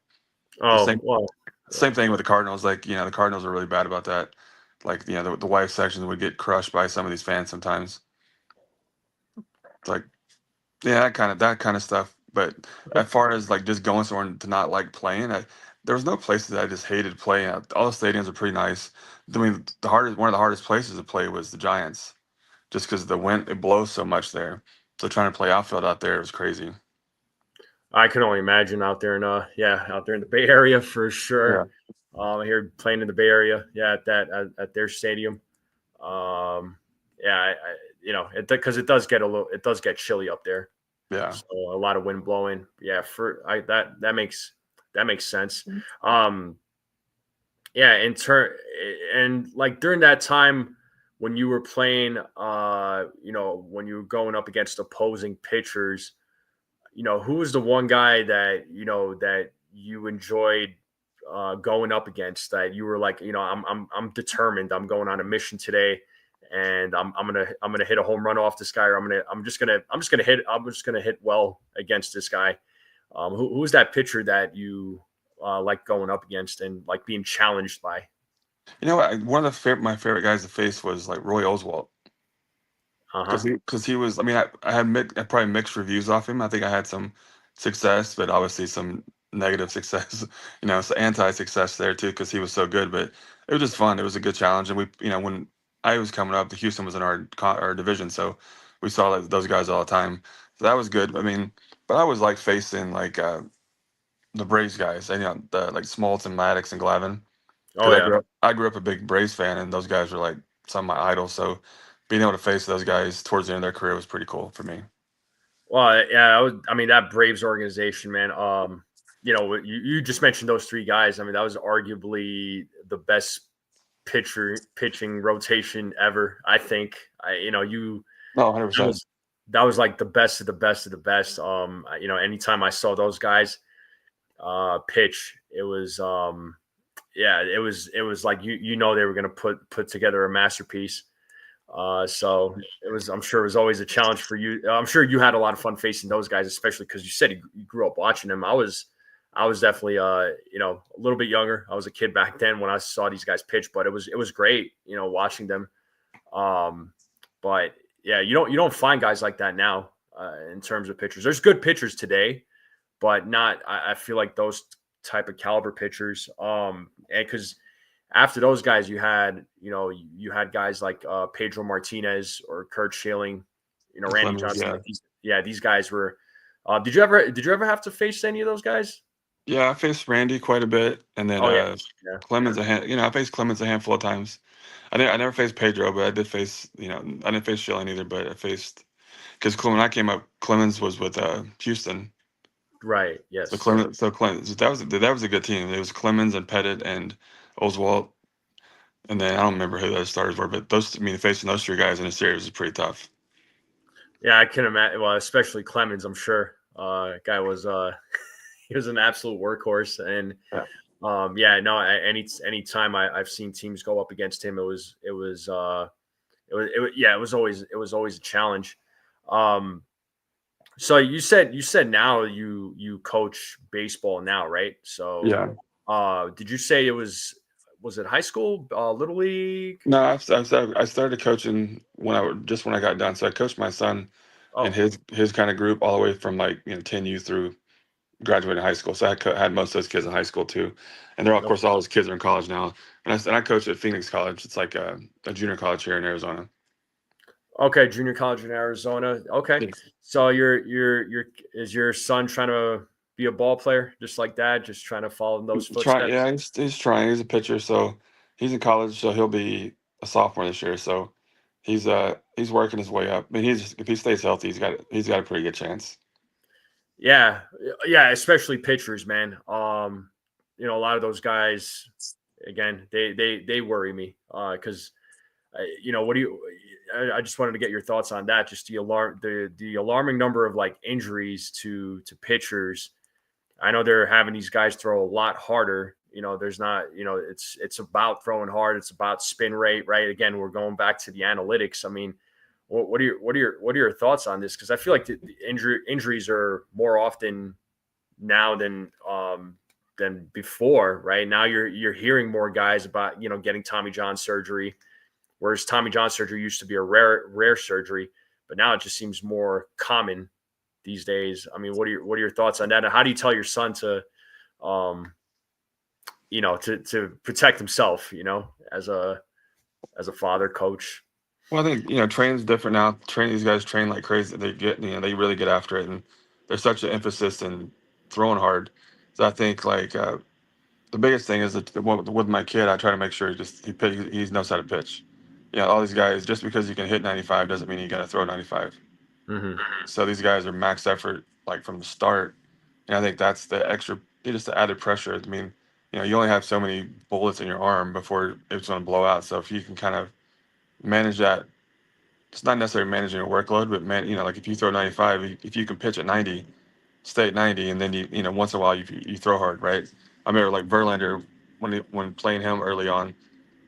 The Oh, well, yeah. same thing with the Cardinals. Like the Cardinals are really bad about that. Like the wife section would get crushed by some of these fans sometimes. It's like yeah, that kind of stuff. But as far as like just going somewhere to not like playing, there was no places that I just hated playing at. All the stadiums are pretty nice. I mean, one of the hardest places to play was the Giants, just because the wind it blows so much there. So trying to play outfield out there was crazy. I can only imagine out there in out there in the Bay Area for Yeah. sure. Here playing in the Bay Area, at their stadium. Because it does get chilly up there. Yeah. So a lot of wind blowing. Yeah, that makes sense. Yeah, and like during that time when you were playing, when you were going up against opposing pitchers, who was the one guy that you enjoyed going up against, that you were like, I'm determined. I'm going on a mission today, and I'm gonna hit a home run off this guy, or I'm just gonna hit well against this guy. Who's that pitcher that you like going up against and like being challenged by? You know what? One of my favorite guys to face was like Roy Oswald. Uh Because huh. he was, I mean, I probably mixed reviews off him. I think I had some success, but obviously some negative success, so anti-success there too, because he was so good. But it was just fun. It was a good challenge. And when I was coming up, the Houston was in our division. So we saw like those guys all the time. So that was good. I mean, but I was like facing like the Braves guys, and, the like Smoltz, Maddox, and Glavine. Oh Because yeah. I grew up a big Braves fan, and those guys were like some of my idols. So being able to face those guys towards the end of their career was pretty cool for me. Well, yeah, I mean, that Braves organization, man. You just mentioned those three guys. I mean, that was arguably the best pitching rotation ever. I think. No, 100%. That was like the best of the best of the best. Anytime I saw those guys pitch, it was it was like they were going to put together a masterpiece. So I'm sure it was always a challenge for you. I'm sure you had a lot of fun facing those guys, especially because you said you grew up watching them. I was definitely a little bit younger. I was a kid back then when I saw these guys pitch, but it was great, watching them. But yeah, you don't find guys like that now in terms of pitchers. There's good pitchers today, but not. I feel like those type of caliber pitchers. And because after those guys, you had guys like Pedro Martinez or Kurt Schilling, Randy Clemens, Johnson. yeah. Like these guys were. Did you ever have to face any of those guys? Yeah, I faced Randy quite a bit, and then Oh yeah, yeah, Clemens I faced Clemens a handful of times. I never faced Pedro, but I did face, I didn't face Schilling either, but I faced because when I came up, Clemens was with Houston. right. So Yes. Clemens, that was a good team. It was Clemens and Pettit and Oswald, and then I don't remember who those starters were, but facing those three guys in a series was pretty tough. Yeah, I can imagine. Well, especially Clemens, I'm sure. Guy was he was an absolute workhorse, and Yeah. no. Any time I've seen teams go up against him, it was always a challenge. Um, so you said now you coach baseball now, right? So, Yeah. did you say was it high school, little league? No, I started coaching when I got done. So I coached my son and Oh, his kind of group all the way from like 10U through graduating high school. So I had most of those kids in high school too, and of no. course all those kids are in college now. And I coach at Phoenix College. It's like a junior college here in Arizona. Okay, junior college in Arizona. Okay, Yes. so you're is your son trying to be a ball player just like that, just trying to follow in those Yeah, footsteps? he's trying. He's a pitcher, so he's in college. So he'll be a sophomore this year. So he's working his way up. I mean, if he stays healthy, he's got a pretty good chance. Yeah, yeah, especially pitchers, man. A lot of those guys, again, they worry me because what do you? I just wanted to get your thoughts on that. Just the alarming number of like injuries to pitchers. I know they're having these guys throw a lot harder. There's not, it's about throwing hard. It's about spin rate, right? Again, we're going back to the analytics. I mean, what are your thoughts on this? Because I feel like the injuries are more often now than before, right? Now you're hearing more guys about getting Tommy John surgery, whereas Tommy John surgery used to be a rare surgery, but now it just seems more common. these days. I mean, what are your thoughts on that? And how do you tell your son to, to protect himself, as a father, coach? Well, I think training's different now. These guys train like crazy. They really get after it, and there's such an emphasis in throwing hard. So I think like the biggest thing is that with my kid, I try to make sure he knows how to pitch. All these guys, just because you can hit 95 doesn't mean you got to throw 95. Mm-hmm. So these guys are max effort like from the start, and I think that's the extra, just the added pressure. I mean, you only have so many bullets in your arm before it's going to blow out. So if you can kind of manage that, it's not necessarily managing your workload, but like if you throw 95, if you can pitch at 90, stay at 90, and then once in a while you throw hard, right? I remember like Verlander when playing him early on,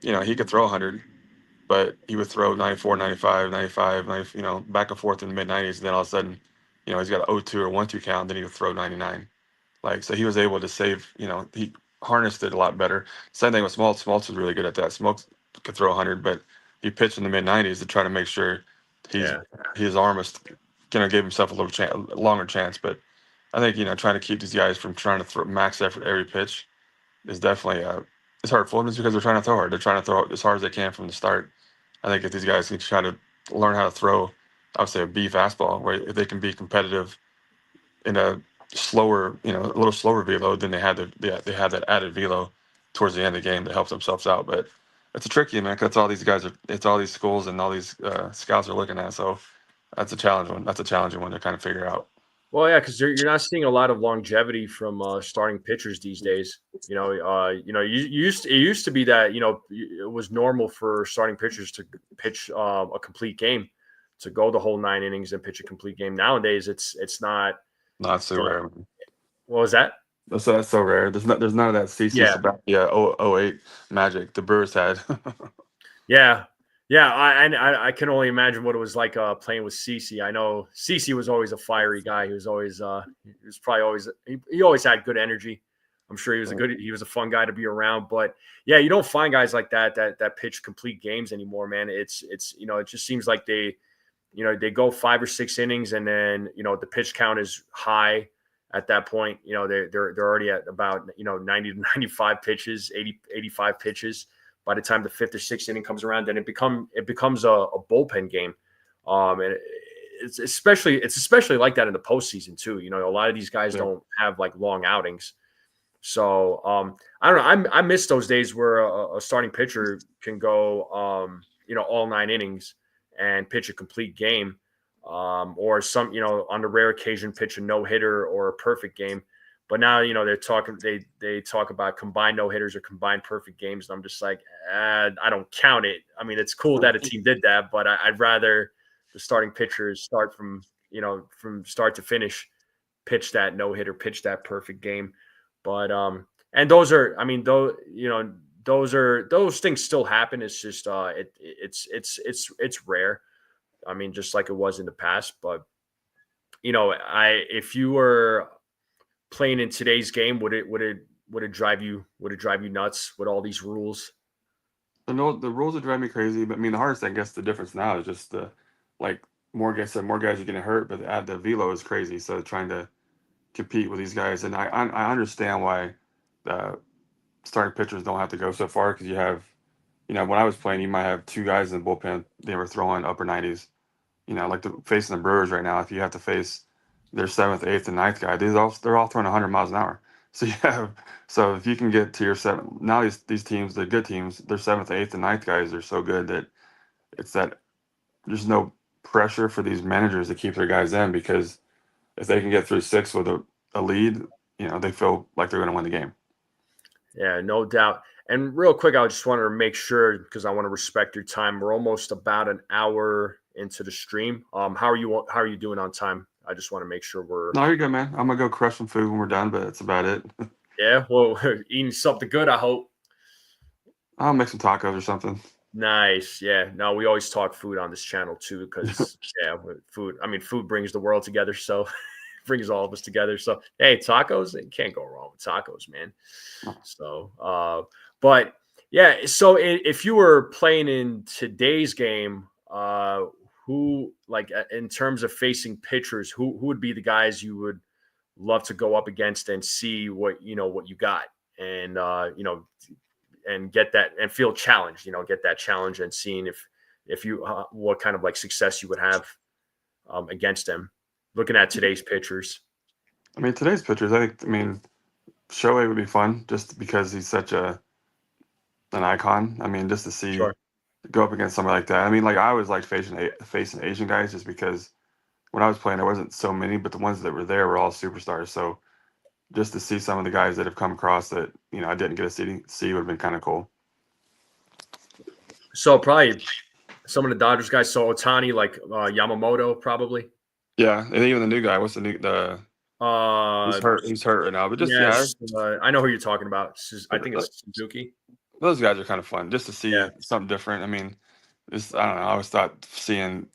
he could throw 100, but he would throw 94, 95, 95, 90, back and forth in the mid 90s, and then all of a sudden, he's got an 0-2 or 1-2 count, then he would throw 99. Like, so he was able to save, he harnessed it a lot better. Same thing with Smoltz. Smoltz was really good at that. Smoltz could throw 100, but he pitched in the mid 90s to try to make sure his arm is going to give himself a longer chance. But I think, trying to keep these guys from trying to throw max effort every pitch is definitely it's hurtful. And it's because they're trying to throw hard. They're trying to throw as hard as they can from the start. I think if these guys can try to learn how to throw, I would say a B fastball, where if they can be competitive in a slower, a little slower velo, then they had that added velo towards the end of the game that helps themselves out. But it's a tricky, man, 'cause it's all these schools and all these scouts are looking at. So that's a challenge one. That's a challenging one to kind of figure out. Well, yeah, because you're not seeing a lot of longevity from starting pitchers these days. It used to be that it was normal for starting pitchers to pitch a complete game, to go the whole 9 innings and pitch a complete game. Nowadays, it's not. Not so rare. What was that? That's so rare. There's none of that CC Yeah. Sabathia 08 magic the Brewers had. Yeah, yeah. I can only imagine what it was like playing with CC. I know CC was always a fiery guy. He was always he always had good energy. I'm sure he was a fun guy to be around. But yeah, you don't find guys like that pitch complete games anymore, man. It just seems like they go 5 or 6 innings, and then the pitch count is high at that point. They're already at about 90 to 95 pitches, 80, 85 pitches. By the time the 5th or 6th inning comes around, then it becomes a bullpen game, and it's especially like that in the postseason too. A lot of these guys don't have like long outings, so I don't know. I miss those days where a starting pitcher can go all 9 innings and pitch a complete game, or some on the rare occasion pitch a no-hitter or a perfect game. But now, they talk about combined no-hitters or combined perfect games. And I'm just like, I don't count it. I mean, it's cool that a team did that, but I'd rather the starting pitchers start from start to finish, pitch that no-hitter, pitch that perfect game. But and those things still happen. It's just it's rare. I mean, just like it was in the past. But if you were playing in today's game, would it drive you nuts with all these rules? The rules would drive me crazy, but I mean the hardest, I guess, the difference now is just like more guys are getting hurt, but the velo is crazy. So trying to compete with these guys, and I understand why the starting pitchers don't have to go so far, because you have, when I was playing, you might have 2 guys in the bullpen. They were throwing upper 90s. Like facing the Brewers right now, if you have to face their 7th, 8th, and 9th guy, they're all throwing 100 miles an hour. So if you can get to your 7, now these teams, the good teams, their 7th, 8th, and 9th guys are so good that it's that there's no pressure for these managers to keep their guys in, because if they can get through 6 with a lead, they feel like they're going to win the game. Yeah, no doubt. And real quick, I just wanted to make sure, because I want to respect your time. We're almost about an hour into the stream. How are you doing on time? I just want to make sure we're. No, you're good, man. I'm gonna go crush some food when we're done, but that's about it. Yeah, well, eating something good, I hope. I'll make some tacos or something. Nice. Yeah. No, we always talk food on this channel too, because food. I mean, food brings the world together, so brings all of us together. So hey, tacos, you can't go wrong with tacos, man. So, but yeah. So if you were playing in today's game, who, like, in terms of facing pitchers, who would be the guys you would love to go up against and see what you got, and and get that and feel challenged, get that challenge and seeing if you what kind of like success you would have against them. Looking at today's pitchers. I mean, today's pitchers, I mean, Shohei would be fun just because he's such an icon. I mean, just to see Sure. go up against somebody like that. I mean, like I always liked facing Asian guys just because when I was playing, there wasn't so many, but the ones that were there were all superstars. So just to see some of the guys that have come across that I didn't get to see would have been kind of cool. So probably some of the Dodgers guys. So Ohtani, like Yamamoto, probably. Yeah, and even the new guy. What's the new he's hurt. He's hurt right now. But just yes, I know who you're talking about. I think it's Suzuki. Those guys are kind of fun just to see Yeah. something different. I mean, I don't know. I always thought seeing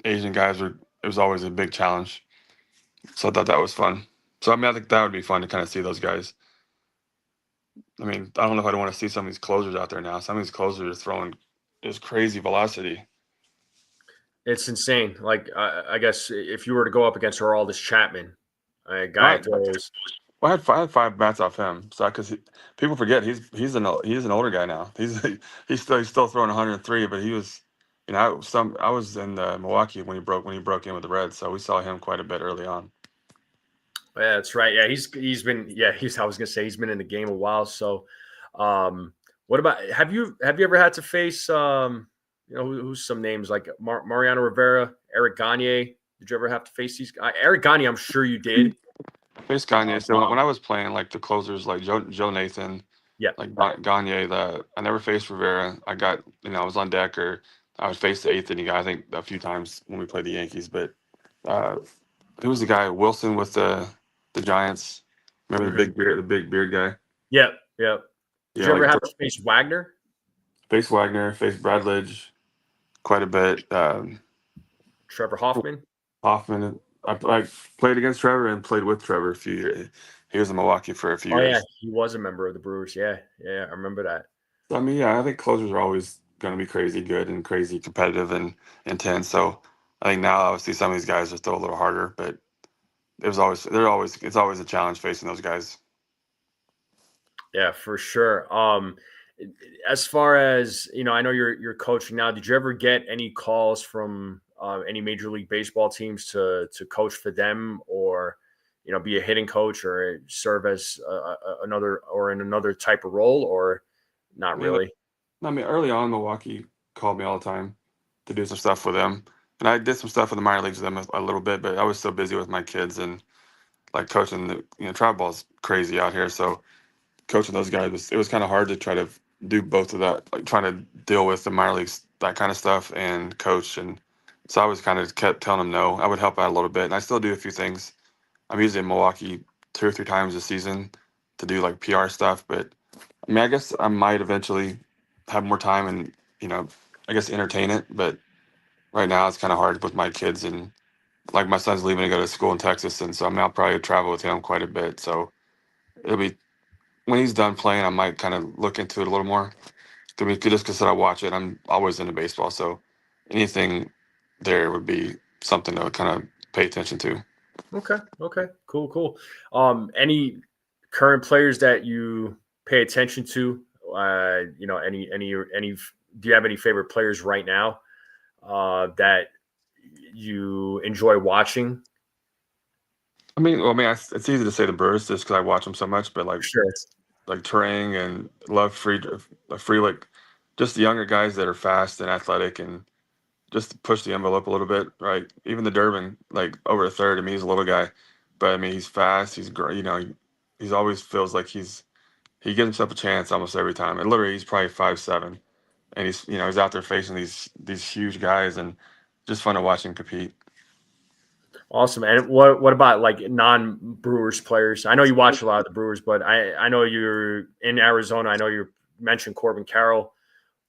Asian guys it was always a big challenge. So I thought that was fun. So I mean, I think that would be fun to kind of see those guys. I mean, I don't know if I'd want to see some of these closers out there now. Some of these closers are throwing this crazy velocity. It's insane. Like I guess if you were to go up against Aroldis Chapman, a guy throws. Well, I had 5 bats off him. So because people forget he's an older guy now. He's still throwing 103, but he was. I was in Milwaukee when he broke in with the Reds, so we saw him quite a bit early on. Yeah, that's right. Yeah, he's been. Yeah, I was gonna say he's been in the game a while. So, what about have you ever had to face who's some names like Mariano Rivera, Eric Gagne? Did you ever have to face these guys? Eric Gagne, I'm sure you did. Face Gagne. So when I was playing, like the closers, like Joe Nathan, yeah, like Gagne, I never faced Rivera. I got I was on deck or I would face the 8th inning guy. I think a few times when we played the Yankees, but who was the guy Wilson with the Giants? Remember the big beard guy? Yep. Did you ever have to face Wagner? Face Wagner, face Bradledge, quite a bit. Trevor Hoffman. I played against Trevor and played with Trevor a few years. He was in Milwaukee for a few years. Oh yeah, he was a member of the Brewers. Yeah, I remember that. I mean, yeah, I think closers are always going to be crazy good and crazy competitive and intense. So I think now obviously some of these guys are still a little harder, but it's always a challenge facing those guys. Yeah, for sure. As far as I know you're coaching now. Did you ever get any calls from any Major League Baseball teams to coach for them, or be a hitting coach, or serve as in another type of role, or not really? I mean, early on, Milwaukee called me all the time to do some stuff with them, and I did some stuff in the minor leagues with them a little bit, but I was so busy with my kids and like coaching. Travel ball is crazy out here, so coaching those guys it was kind of hard to try to do both of that, like trying to deal with the minor leagues, that kind of stuff, and coach. And so I was kind of kept telling them no. I would help out a little bit, and I still do a few things. I'm usually in Milwaukee 2 or 3 times a season to do like PR stuff, but I mean, I guess I might eventually have more time and I guess entertain it. But right now it's kind of hard with my kids, and like my son's leaving to go to school in Texas, and so I'll probably travel with him quite a bit. So it'll be when he's done playing, I might kind of look into it a little more. Just because I watch it, I'm always into baseball, so anything there would be something to kind of pay attention to. Okay, cool. Any current players that you pay attention to? Any? Do you have any favorite players right now that you enjoy watching? I mean, it's easy to say the Brewers just because I watch them so much, but like Sure. like Turang and love free like just the younger guys that are fast and athletic and just push the envelope a little bit, right? Even the Durbin, like over a third. I mean, he's a little guy, but I mean, he's fast. He's great. He's always feels like he gives himself a chance almost every time. And literally, he's probably 5'7", and he's out there facing these huge guys, and just fun to watch him compete. Awesome. And what about like non-Brewers players? I know you watch a lot of the Brewers, but I know you're in Arizona. I know you mentioned Corbin Carroll,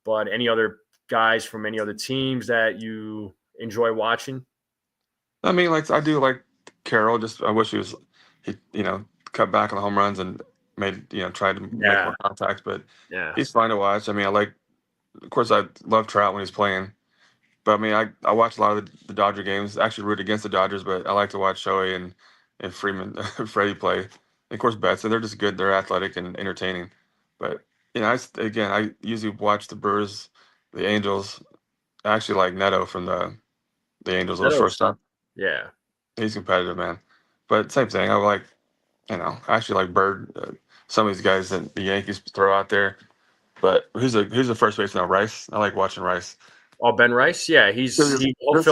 but any other guys from any other teams that you enjoy watching? I mean, like I do like Carroll. Just I wish he cut back on the home runs and tried to make more contact. But he's fun to watch. I mean, of course, I love Trout when he's playing, But I mean, I watch a lot of the Dodger games. Actually, root against the Dodgers, but I like to watch Shohei and Freeman, Freddie play. And of course, Betts, and they're just good. They're athletic and entertaining. But again, I usually watch the Brewers, the Angels. I actually like Neto from the Angels, little Those, shortstop. yeah. He's competitive, man. But same thing. I like, I actually like Bird. Some of these guys that the Yankees throw out there. But who's the first baseman now? Rice. I like watching Rice. Oh, Ben Rice, yeah, he'll Just fill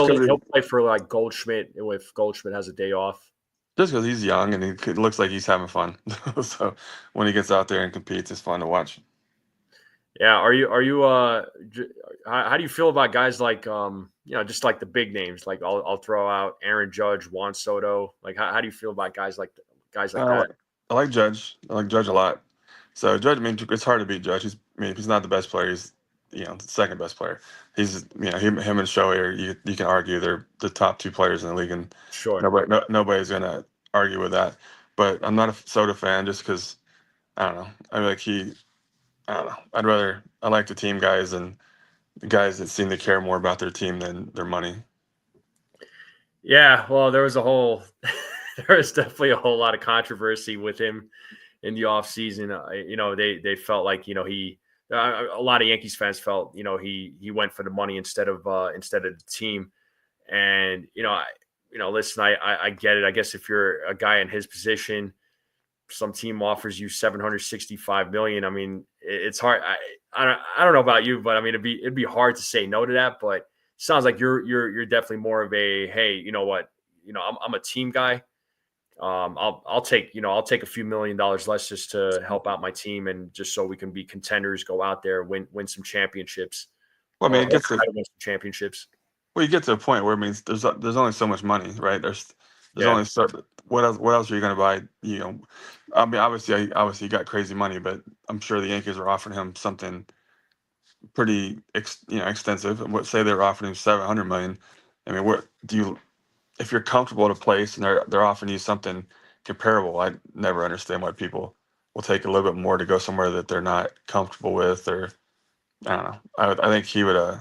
because in. He'll play for like Goldschmidt if Goldschmidt has a day off. he's young and looks like he's having fun. So when he gets out there and competes, it's fun to watch. Yeah, how do you feel about guys like just like the big names? Like I'll throw out Aaron Judge, Juan Soto. Like how do you feel about guys like Uh, that? I like Judge. I like Judge a lot. So Judge, I mean, it's hard to beat Judge. If he's not the best player, he's the second best player. He's him and Shohei are, you can argue they're the top two players in the league, and Sure. nobody's gonna argue with that. But I'm not a Soto fan just because I don't know. I mean, I don't know. I like the team guys and the guys that seem to care more about their team than their money. Yeah, well, there was definitely a whole lot of controversy with him in the offseason. They felt like a lot of Yankees fans felt he went for the money instead of the team. And listen, I get it. I guess if you're a guy in his position, some team offers you 765 million. I mean, it's hard. I don't know about you, but I mean, it'd be hard to say no to that. But sounds like you're definitely more of a, hey, you know what, I'm a team guy. I'll take a few $1 million less just to help out my team and just so we can be contenders, go out there, win some championships, Well, I mean, or try to win some championships. well, you get to a point where it means there's only so much money, right? There's Yeah. only so what else are you going to buy? I mean, obviously he got crazy money, but I'm sure the Yankees are offering him something pretty extensive. What say they're offering him 700 million? I mean, what do you if you're comfortable at a place and they're offering you something comparable? I never understand why people will take a little bit more to go somewhere that they're not comfortable with, or I don't know. I think he would I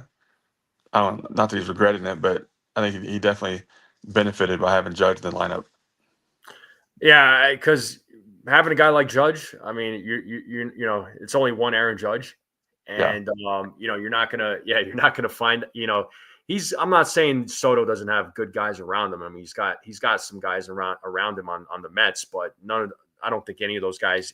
don't not that he's regretting it, but I think he definitely benefited by having Judge in the lineup. Yeah, because having a guy like Judge, I mean, it's only one Aaron Judge, Yeah. and you're not gonna find, I'm not saying Soto doesn't have good guys around him. I mean, he's got some guys around him on the Mets, but I don't think any of those guys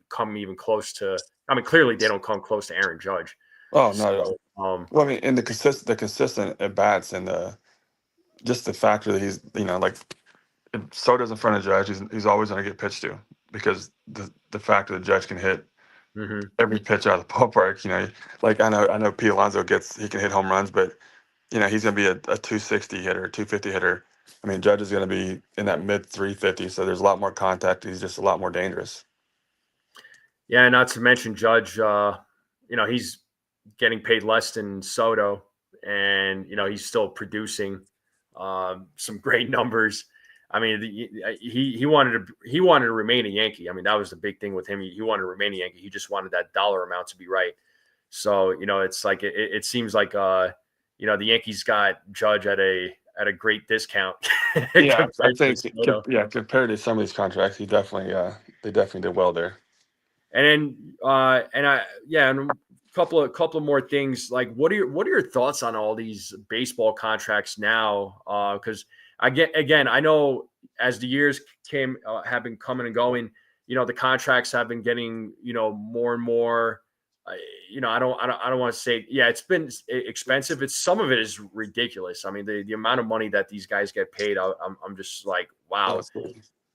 come even close to. I mean, clearly they don't come close to Aaron Judge. Oh, not at all. So, Well, I mean, and the consistent at bats and just the factor that he's like if Soto's in front of Judge, he's always going to get pitched to because the fact that the Judge can hit mhm. every pitch out of the ballpark. Like I know Pete Alonso he can hit home runs, but he's going to be a 260 hitter, 250 hitter. I mean, Judge is going to be in that mid 350, so there's a lot more contact. He's just a lot more dangerous. Yeah, not to mention Judge. He's getting paid less than Soto, and he's still producing some great numbers. I mean, he wanted to remain a Yankee. I mean, that was the big thing with him. He wanted to remain a Yankee. He just wanted that dollar amount to be right. So it's like it seems like the Yankees got Judge at a great discount. Yeah, I compared to think Soto. compared to some of these contracts, they definitely did well there. And then and a couple of more things. Like, what are your thoughts on all these baseball contracts now? Because again, I know as the years have been coming and going, the contracts have been getting more and more. I don't want to say, yeah, it's been expensive. Some of it is ridiculous. I mean, the amount of money that these guys get paid, I'm just like, Oh, wow. that's cool.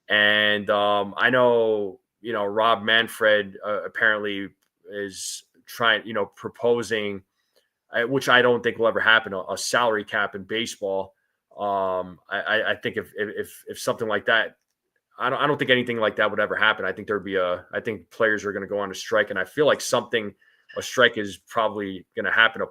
And I know, Rob Manfred apparently is trying, proposing, which I don't think will ever happen, a salary cap in baseball. I think if something like that, I don't think anything like that would ever happen. I think I think players are going to go on a strike, and I feel like a strike is probably going to happen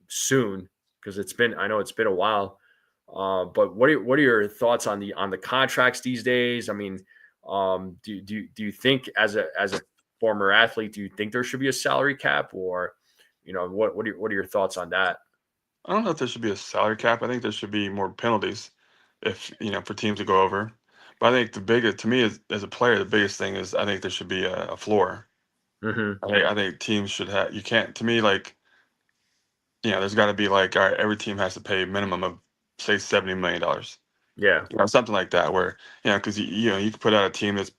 soon because I know it's been a while. But what are your thoughts on the contracts these days? I mean, do you think as a former athlete, do you think there should be a salary cap, or what are your thoughts on that? I don't know if there should be a salary cap. I think there should be more penalties if for teams to go over. But I think the biggest to me as a player, the biggest thing is I think there should be a floor. Hmm. I think teams should have. You can't to me like there's got to be like all right, every team has to pay a minimum of say $70 million. Yeah. Something like that where because you can put out a team that's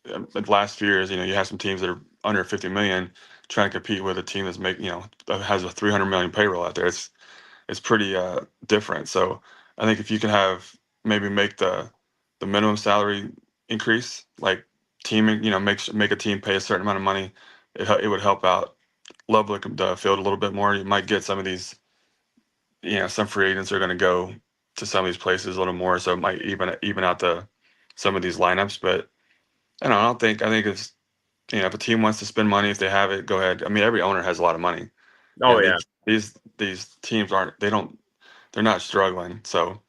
the last few years you have some teams that are under 50 million trying to compete with a team that's that has a 300 million payroll out there. It's pretty different. So I think if you can have maybe make the minimum salary increase, like teaming, make a team pay a certain amount of money, it would help out level the field a little bit more. You might get some of these, some free agents are going to go to some of these places a little more, so it might even out some of these lineups. But I think it's if a team wants to spend money, if they have it, go ahead. I mean, every owner has a lot of money. Oh yeah. These teams they're not struggling. So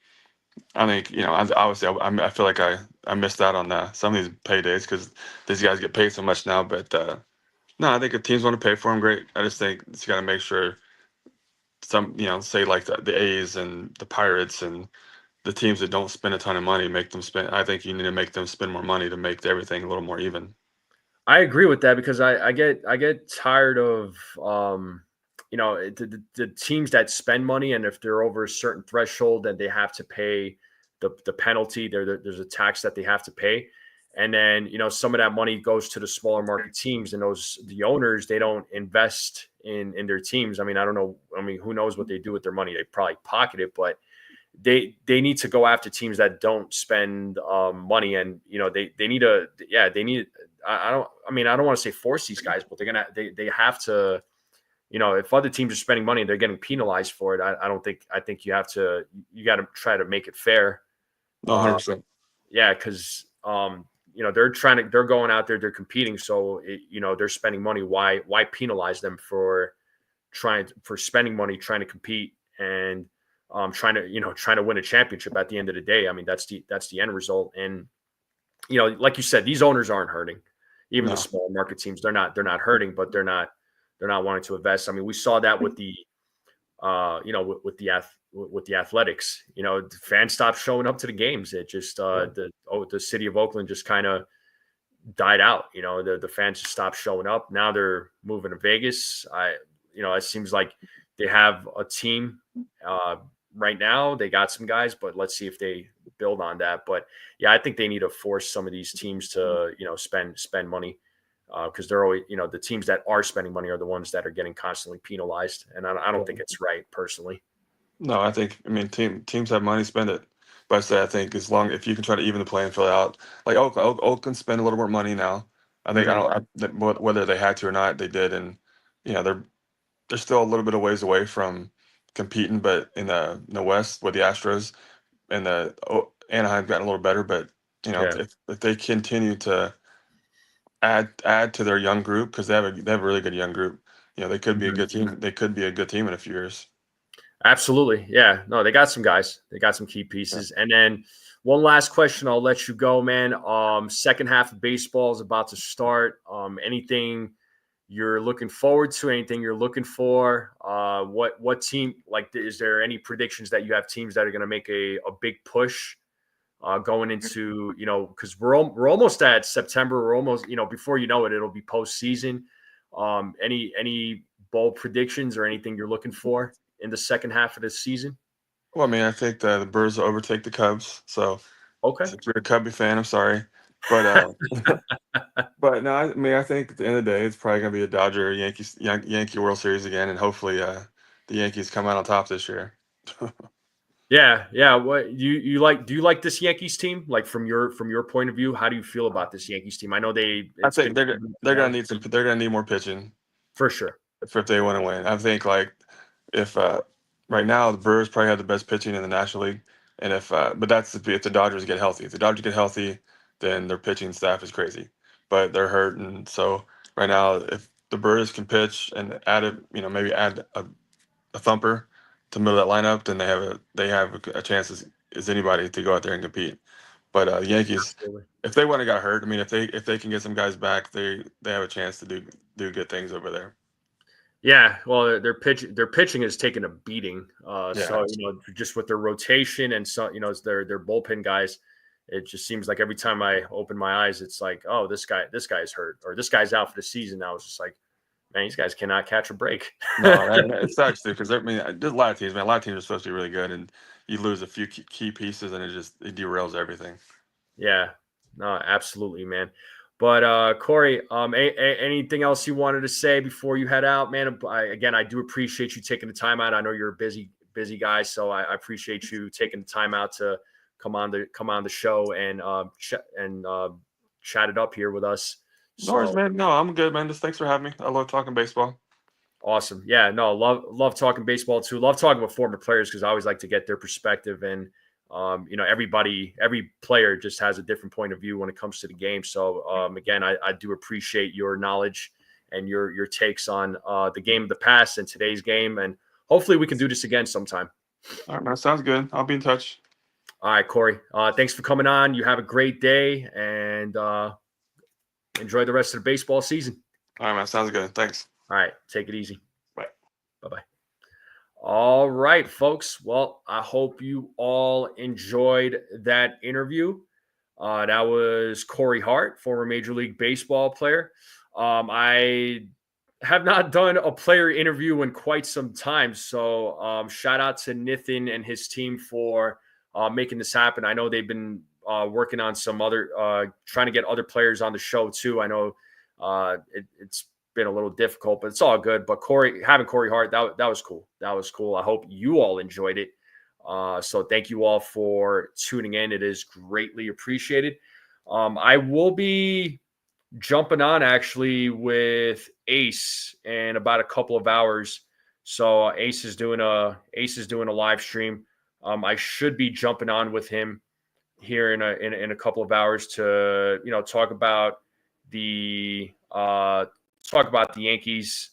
I think obviously I feel like I missed out on some of these paydays because these guys get paid so much now. But no, I think if teams want to pay for them, great. I just think you got to make sure say like the A's and the Pirates and the teams that don't spend a ton of money make them spend. I think you need to make them spend more money to make everything a little more even. I agree with that because I get tired of the teams that spend money, and if they're over a certain threshold, then they have to pay the penalty. There's a tax that they have to pay, and then some of that money goes to the smaller market teams, and the owners, they don't invest in their teams. I mean, I don't know. I mean, who knows what they do with their money? They probably pocket it, but they need to go after teams that don't spend money, and they need to, yeah, they need. I don't want to say force these guys, but they have to. If other teams are spending money and they're getting penalized for it, I think you got to try to make it fair. No, Uh, 100%. yeah, because they're going out there, they're competing, so they're spending money. Why penalize them for spending money, trying to compete, and trying to win a championship at the end of the day? I mean, that's the end result. And like you said, these owners aren't hurting. Even the No. small market teams, they're not hurting, but they're not wanting to invest. I mean, we saw that with the with the athletics. The fans stopped showing up to the games. It just the city of Oakland just kind of died out. The fans just stopped showing up. Now they're moving to Vegas. It seems like they have a team right now. They got some guys, but let's see if they build on that. But yeah, I think they need to force some of these teams to spend money because they're always the teams that are spending money are the ones that are getting constantly penalized, and I don't think it's right personally. No, I mean teams have money, spend it. But I think as long if you can try to even the playing field out, like Oakland spend a little more money now. I think I Hmm. don't whether they had to or not, they did, and they're still a little bit of ways away from competing. But in the West with the Astros and Anaheim gotten a little better, but Yeah. if they continue to add to their young group because they have a really good young group, they could be a Mhm. good team. They could be a good team in a few years. Absolutely. Yeah. No, they got some guys. They got some key Yeah. pieces. And then one last question, I'll let you go, man. Second half of baseball is about to start. Anything you're looking forward to? Anything you're looking for? What team, like, is there any predictions that you have teams that are going to make a big push going into, because we're almost at September. We're almost, before you know it, it'll be postseason. Any bold predictions or anything you're looking for in the second half of the season? Well, I mean, I think the Birds will overtake the Cubs. So Okay. if you're a Cubby fan, I'm sorry, but but no, I mean, I think at the end of the day, it's probably gonna be a Dodger Yankee World Series again, and hopefully, the Yankees come out on top this year. Yeah, yeah. What you like? Do you like this Yankees team? Like from your point of view, how do you feel about this Yankees team? I know I it's think been they're gonna need they're gonna need more pitching for sure. if they want to win. I think like if right now the Brewers probably have the best pitching in the National League, and but that's if the Dodgers get healthy. If the Dodgers get healthy, then their pitching staff is crazy, but they're hurt, and so right now if the Brewers can pitch and maybe add a thumper to the middle of that lineup, then they have a chance as anybody to go out there and compete. But the Yankees, Absolutely. if they wouldn't have got hurt, I mean, if they can get some guys back, they have a chance to do good things over there. Yeah, well, their pitching is taking a beating. Yeah. So just with their rotation and so it's their bullpen guys, it just seems like every time I open my eyes, it's like, oh, this guy's hurt or this guy's out for the season. I was just like, man, these guys cannot catch a break. No, it sucks too because there's a lot of teams, man. A lot of teams are supposed to be really good, and you lose a few key pieces, and it derails everything. Yeah, no, absolutely, man. But Corey, anything else you wanted to say before you head out, man? I do appreciate you taking the time out. I know you're a busy guy, so I appreciate you taking the time out to come on the show and chat it up here with us. No worries, man. No, I'm good, man. Just thanks for having me. I love talking baseball. Awesome. Yeah, no, love talking baseball too. Love talking with former players because I always like to get their perspective and every player just has a different point of view when it comes to the game. So again, I do appreciate your knowledge and your takes on the game of the past and today's game. And hopefully we can do this again sometime. All right, man. Sounds good. I'll be in touch. All right, Corey. Thanks for coming on. You have a great day and enjoy the rest of the baseball season. All right, man. Sounds good. Thanks. All right. Take it easy. Bye. Bye-bye. All right, folks. Well, I hope you all enjoyed that interview. That was Corey Hart, former Major League Baseball player. I have not done a player interview in quite some time. So shout out to Nathan and his team for making this happen. I know they've been working on some other, trying to get other players on the show too. I know it's been a little difficult, but it's all good. But having Corey Hart, that was cool. That was cool. I hope you all enjoyed it. So thank you all for tuning in. It is greatly appreciated. I will be jumping on actually with Ace in about a couple of hours. So Ace is doing a live stream. I should be jumping on with him here in a couple of hours to talk about the Yankees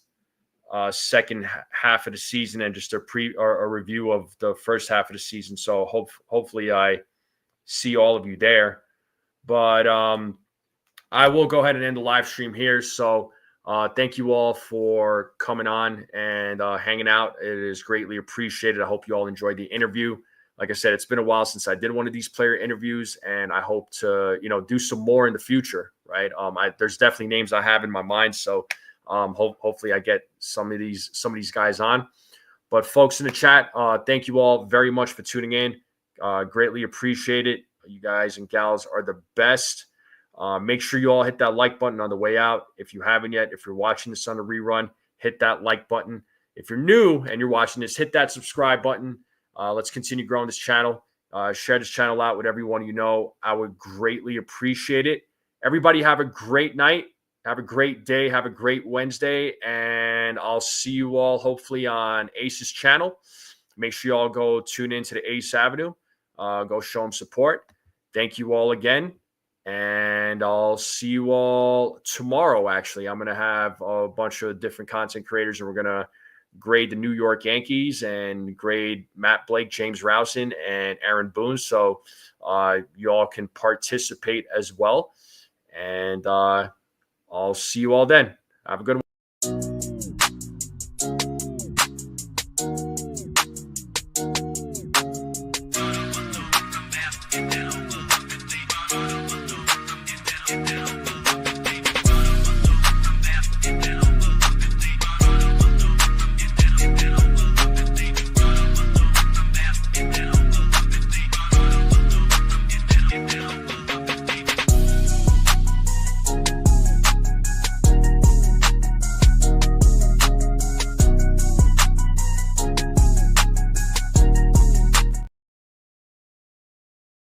second half of the season and just a review of the first half of the season. So hopefully I see all of you there. But I will go ahead and end the live stream here. So thank you all for coming on and hanging out. It is greatly appreciated. I hope you all enjoyed the interview. Like I said, it's been a while since I did one of these player interviews, and I hope to, do some more in the future, right? There's definitely names I have in my mind, so hopefully I get some of these guys on. But folks in the chat, thank you all very much for tuning in. Greatly appreciate it. You guys and gals are the best. Make sure you all hit that like button on the way out. If you haven't yet, if you're watching this on a rerun, hit that like button. If you're new and you're watching this, hit that subscribe button. Let's continue growing this channel. Share this channel out with everyone you know. I would greatly appreciate it. Everybody have a great night. Have a great day. Have a great Wednesday. And I'll see you all hopefully on Ace's channel. Make sure you all go tune into the Ace Avenue. Go show them support. Thank you all again. And I'll see you all tomorrow, actually. I'm going to have a bunch of different content creators, and we're going to grade the New York Yankees and grade Matt Blake, James Rowson, and Aaron Boone. So you all can participate as well. And I'll see you all then. Have a good one.